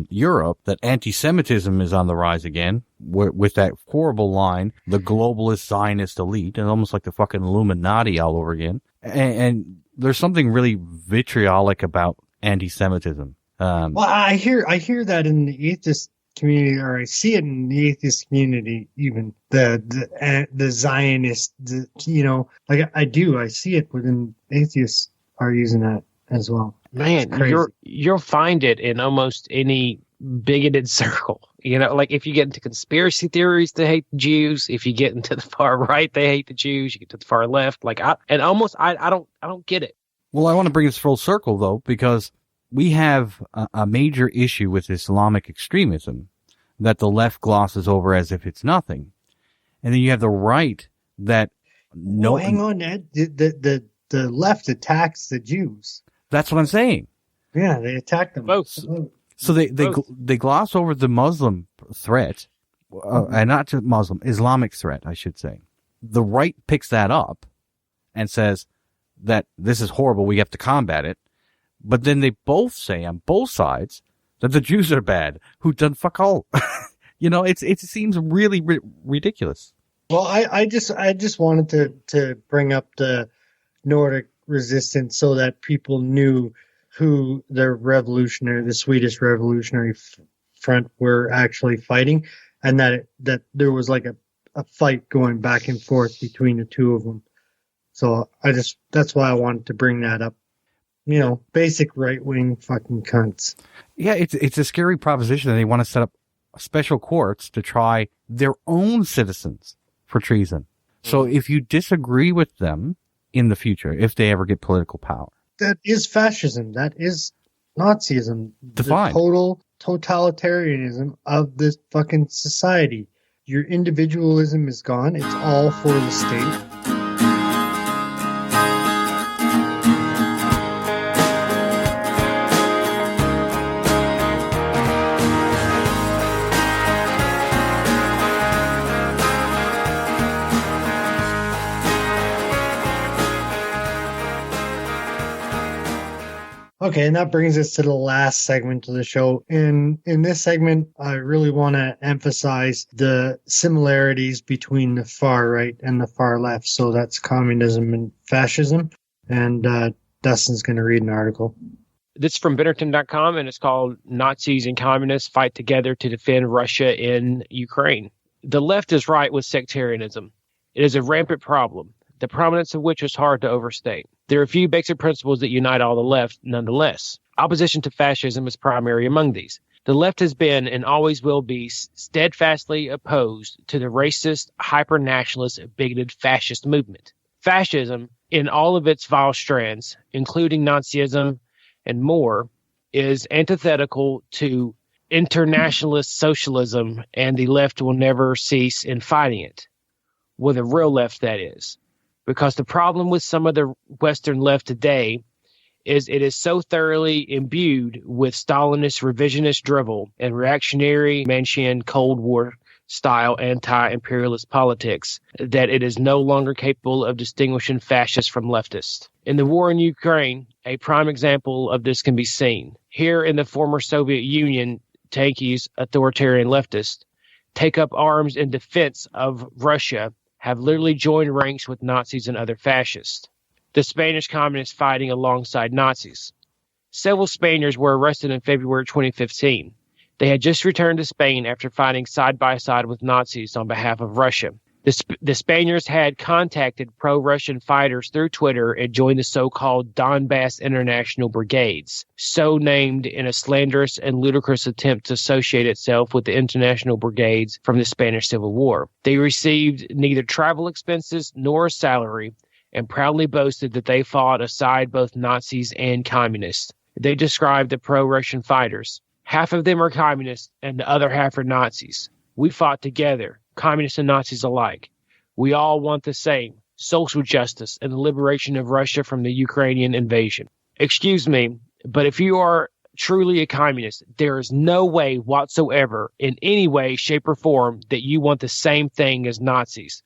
Europe that anti-Semitism is on the rise again with that horrible line, the globalist Zionist elite, and almost like the fucking Illuminati all over again. And there's something really vitriolic about anti-Semitism. Well, I hear that in the atheist community, or I see it in the atheist community, even the Zionist, like I see it within atheists are using that as well. Man, you'll find it in almost any bigoted circle. Like if you get into conspiracy theories, they hate the Jews. If you get into the far right, they hate the Jews. You get to the far left, I don't get it. Well, I want to bring this full circle though, because we have a major issue with Islamic extremism that the left glosses over as if it's nothing. And then you have the right that hang on, Ed. The left attacks the Jews. That's what I'm saying. Yeah, they attack them. Both. So they gloss over the Muslim threat, and not just Muslim, Islamic threat, I should say. The right picks that up and says that this is horrible, we have to combat it. But then they both say on both sides that the Jews are bad, who done fuck all. It seems really ridiculous. Well, I just wanted to bring up the Nordic resistance so that people knew who the Swedish Revolutionary Front were actually fighting, and that there was like a fight going back and forth between the two of them. So that's why I wanted to bring that up. Basic right-wing fucking cunts. Yeah, it's a scary proposition that they want to set up special courts to try their own citizens for treason. So if you disagree with them in the future, if they ever get political power. That is fascism. That is Nazism. Define. The total totalitarianism of this fucking society. Your individualism is gone. It's all for the state. Okay, and that brings us to the last segment of the show. In this segment, I really want to emphasize the similarities between the far right and the far left. So that's communism and fascism. And Dustin's going to read an article. This is from Bennerton.com, and it's called Nazis and Communists Fight Together to Defend Russia in Ukraine. The left is right with sectarianism. It is a rampant problem, the prominence of which is hard to overstate. There are a few basic principles that unite all the left nonetheless. Opposition to fascism is primary among these. The left has been and always will be steadfastly opposed to the racist, hyper-nationalist, bigoted fascist movement. Fascism, in all of its vile strands, including Nazism and more, is antithetical to internationalist socialism, and the left will never cease in fighting it. Well, the real left, that is. Because the problem with some of the Western left today is it is so thoroughly imbued with Stalinist revisionist drivel and reactionary Manchian Cold War style anti-imperialist politics that it is no longer capable of distinguishing fascists from leftists. In the war in Ukraine, a prime example of this can be seen. Here in the former Soviet Union, tankies, authoritarian leftists, take up arms in defense of Russia, have literally joined ranks with Nazis and other fascists. The Spanish communists fighting alongside Nazis. Several Spaniards were arrested in February 2015. They had just returned to Spain after fighting side by side with Nazis on behalf of Russia. The Spaniards had contacted pro-Russian fighters through Twitter and joined the so-called Donbass International Brigades, so named in a slanderous and ludicrous attempt to associate itself with the international brigades from the Spanish Civil War. They received neither travel expenses nor a salary and proudly boasted that they fought aside both Nazis and communists. They described the pro-Russian fighters. Half of them are communists and the other half are Nazis. We fought together, communists and Nazis alike. We all want the same, social justice and the liberation of Russia from the Ukrainian invasion. Excuse me, but if you are truly a communist, there is no way whatsoever, in any way, shape, or form, that you want the same thing as Nazis.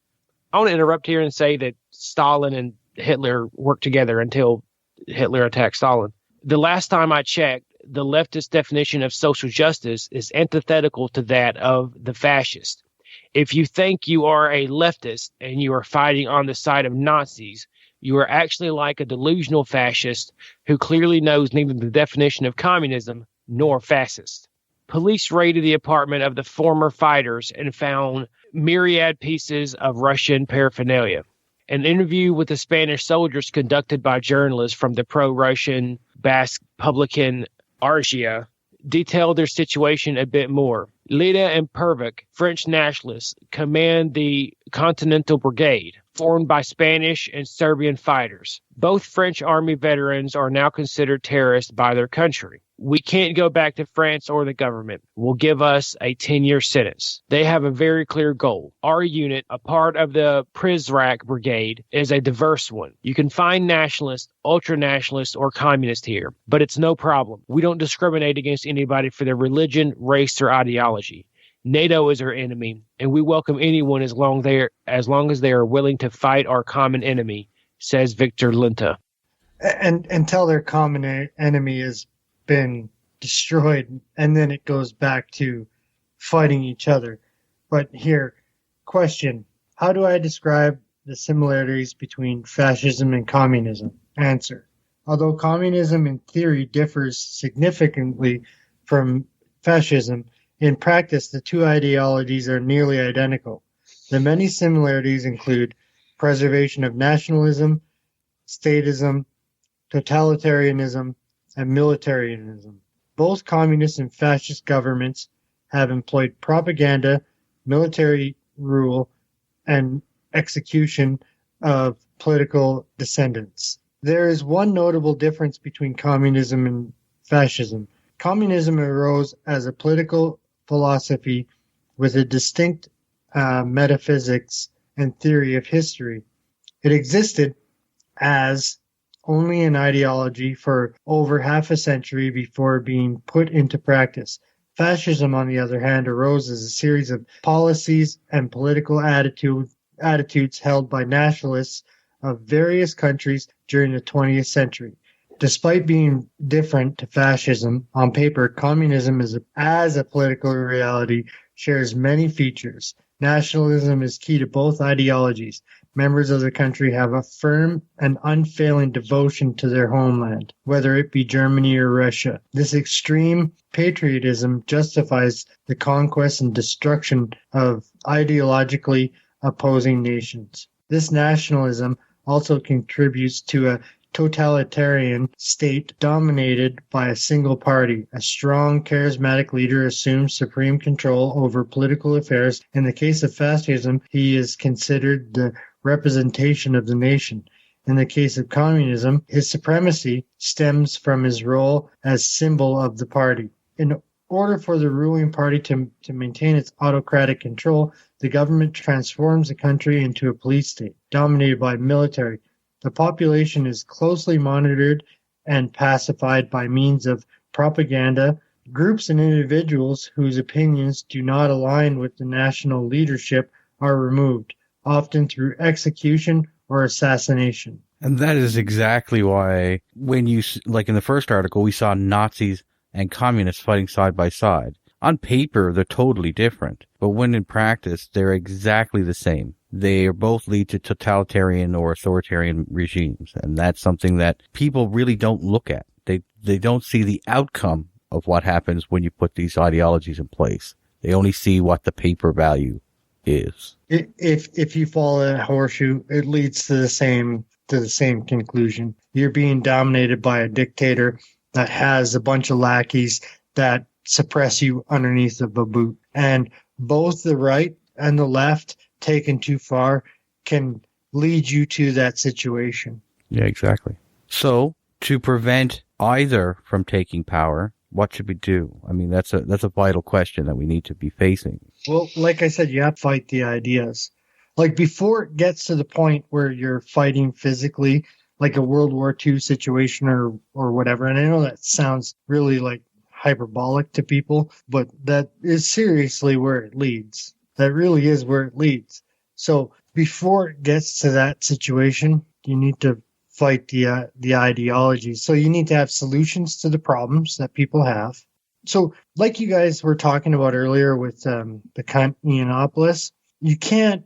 I want to interrupt here and say that Stalin and Hitler worked together until Hitler attacked Stalin. The last time I checked, the leftist definition of social justice is antithetical to that of the fascist. If you think you are a leftist and you are fighting on the side of Nazis, you are actually like a delusional fascist who clearly knows neither the definition of communism nor fascist. Police raided the apartment of the former fighters and found myriad pieces of Russian paraphernalia. An interview with the Spanish soldiers conducted by journalists from the pro-Russian Basque Publican Argia detailed their situation a bit more. Leda and Pervic, French nationalists, command the Continental Brigade, formed by Spanish and Serbian fighters. Both French army veterans are now considered terrorists by their country. We can't go back to France or the government will give us a 10-year sentence. They have a very clear goal. Our unit, a part of the Prizrak Brigade, is a diverse one. You can find nationalists, ultra-nationalists, or communists here, but it's no problem. We don't discriminate against anybody for their religion, race, or ideology. NATO is our enemy, and we welcome anyone as long as they are willing to fight our common enemy, says Victor Linta. And until their common enemy has been destroyed, and then it goes back to fighting each other. But here, question, how do I describe the similarities between fascism and communism? Answer, although communism in theory differs significantly from fascism, in practice the two ideologies are nearly identical. The many similarities include preservation of nationalism, statism, totalitarianism, and militarism. Both communist and fascist governments have employed propaganda, military rule, and execution of political dissidents. There is one notable difference between communism and fascism. Communism arose as a political philosophy with a distinct metaphysics and theory of history. It existed as only an ideology for over half a century before being put into practice. Fascism, on the other hand, arose as a series of policies and political attitudes held by nationalists of various countries during the 20th century. Despite being different to fascism, on paper, communism as a political reality shares many features. Nationalism is key to both ideologies. members of the country have a firm and unfailing devotion to their homeland, whether it be Germany or Russia. This extreme patriotism justifies the conquest and destruction of ideologically opposing nations. This nationalism also contributes to a totalitarian state dominated by a single party. A strong, charismatic leader assumes supreme control over political affairs. In the case of fascism, he is considered the representation of the nation. In the case of communism, his supremacy stems from his role as symbol of the party. In order for the ruling party to maintain its autocratic control, the government transforms the country into a police state, dominated by military. The population is closely monitored and pacified by means of propaganda. Groups and individuals whose opinions do not align with the national leadership are removed, often through execution or assassination. And that is exactly why when you, like in the first article, we saw Nazis and communists fighting side by side. On paper, they're totally different, but when in practice, they're exactly the same. They both lead to totalitarian or authoritarian regimes, and that's something that people really don't look at. They don't see the outcome of what happens when you put these ideologies in place. They only see what the paper value is. If you follow that horseshoe, it leads to the same conclusion. You're being dominated by a dictator that has a bunch of lackeys that suppress you underneath of a boot. And both the right and the left, taken too far, can lead you to that situation. Yeah, exactly. So, to prevent either from taking power, what should we do? I mean, that's a vital question that we need to be facing. Well, like I said, you have to fight the ideas. Like, before it gets to the point where you're fighting physically, like a World War II situation or whatever, and I know that sounds really like hyperbolic to people, but that is seriously where it leads. That really is where it leads. So before it gets to that situation, you need to fight the ideology. So you need to have solutions to the problems that people have. So like you guys were talking about earlier with the Yiannopoulos, you can't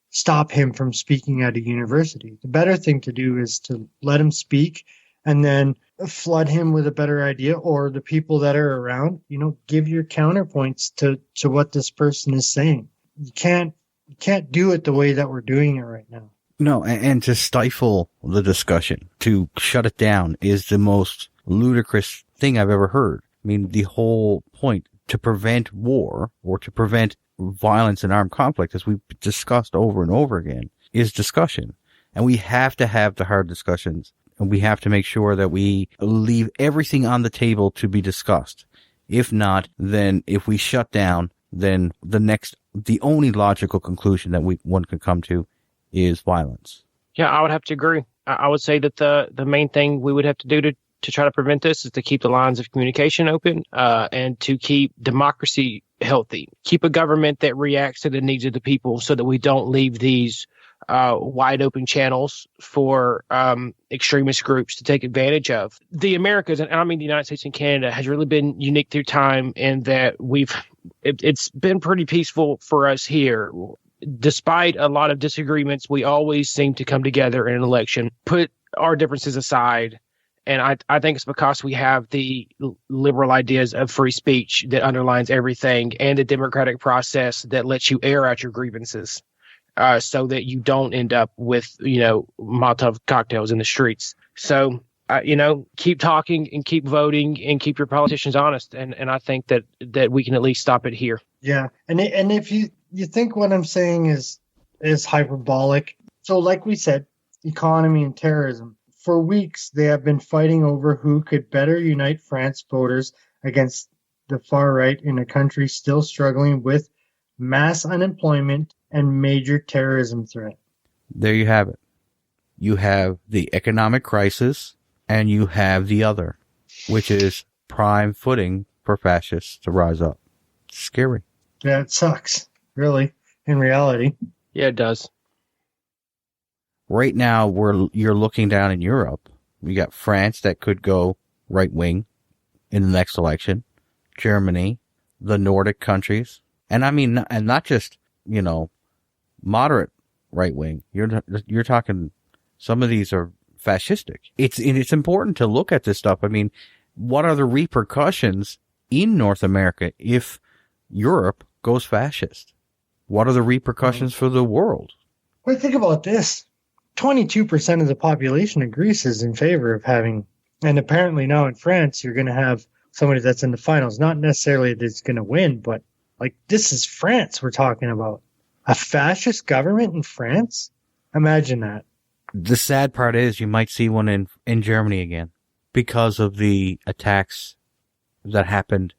stop him from speaking at a university. The better thing to do is to let him speak and then flood him with a better idea, or the people that are around, give your counterpoints to what this person is saying. You can't do it the way that we're doing it right now. No, and to stifle the discussion, to shut it down, is the most ludicrous thing I've ever heard. I mean, the whole point to prevent war or to prevent violence and armed conflict, as we've discussed over and over again, is discussion. And we have to have the hard discussions. And we have to make sure that we leave everything on the table to be discussed. If not, then if we shut down, then the only logical conclusion that one can come to is violence. Yeah, I would have to agree. I would say that the main thing we would have to do to try to prevent this is to keep the lines of communication open and to keep democracy healthy. Keep a government that reacts to the needs of the people so that we don't leave these wide open channels for extremist groups to take advantage of. The Americas, and I mean the United States and Canada, has really been unique through time in that it's been pretty peaceful for us here. Despite a lot of disagreements, we always seem to come together in an election, put our differences aside. And I think it's because we have the liberal ideas of free speech that underlines everything, and the democratic process that lets you air out your grievances. So that you don't end up with, Molotov cocktails in the streets. So, keep talking and keep voting and keep your politicians honest. And I think that we can at least stop it here. Yeah. And if you think what I'm saying is hyperbolic. So like we said, economy and terrorism. For weeks, they have been fighting over who could better unite France voters against the far right in a country still struggling with mass unemployment and major terrorism threat. There you have it. You have the economic crisis, and you have the other, which is prime footing for fascists to rise up. It's scary. Yeah, it sucks, really, in reality. Yeah, it does. Right now, you're looking down in Europe. We got France that could go right wing in the next election, Germany, the Nordic countries, and I mean, and not just moderate right wing. You're talking, some of these are fascistic. It's important to look at this stuff. I mean, what are the repercussions in North America if Europe goes fascist? What are the repercussions for the world? Well, think about this. 22% of the population of Greece is in favor of having, and apparently now in France, you're going to have somebody that's in the finals. Not necessarily that's going to win, but like, this is France we're talking about. A fascist government in France? Imagine that. The sad part is you might see one in Germany again because of the attacks that happened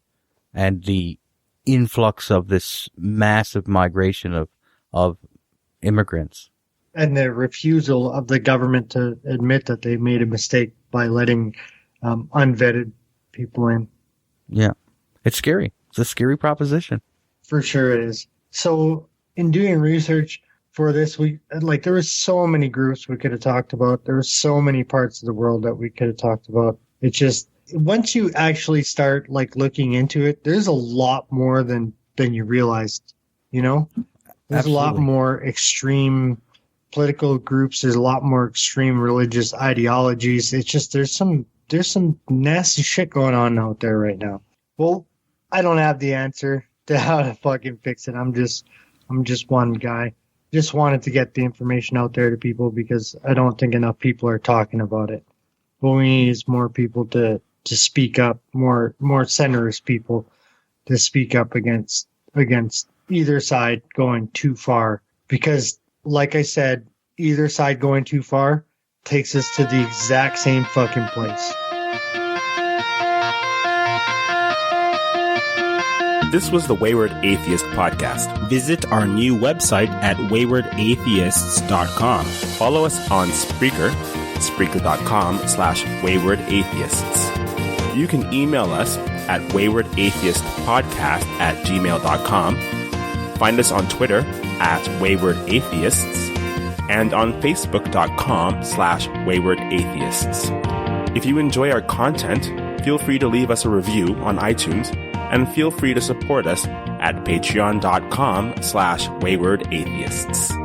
and the influx of this massive migration of immigrants. And the refusal of the government to admit that they made a mistake by letting unvetted people in. Yeah. It's scary. It's a scary proposition. For sure it is. So in doing research for this, there were so many groups we could have talked about. There were so many parts of the world that we could have talked about. It's just, once you actually start looking into it, there's a lot more than you realized, There's Absolutely. a lot more extreme political groups. There's a lot more extreme religious ideologies. It's just, there's some nasty shit going on out there right now. Well, I don't have the answer to how to fucking fix it. I'm just one guy. Just wanted to get the information out there to people because I don't think enough people are talking about it. What we need is more people to speak up, more centrist people to speak up against either side going too far. Because, like I said, either side going too far takes us to the exact same fucking place. This was the Wayward Atheist Podcast. Visit our new website at waywardatheists.com. Follow us on Spreaker, spreaker.com/waywardatheists. You can email us at waywardatheistpodcast@gmail.com. Find us on Twitter at waywardatheists and on facebook.com/waywardatheists. If you enjoy our content, feel free to leave us a review on iTunes and feel free to support us at patreon.com/waywardatheists.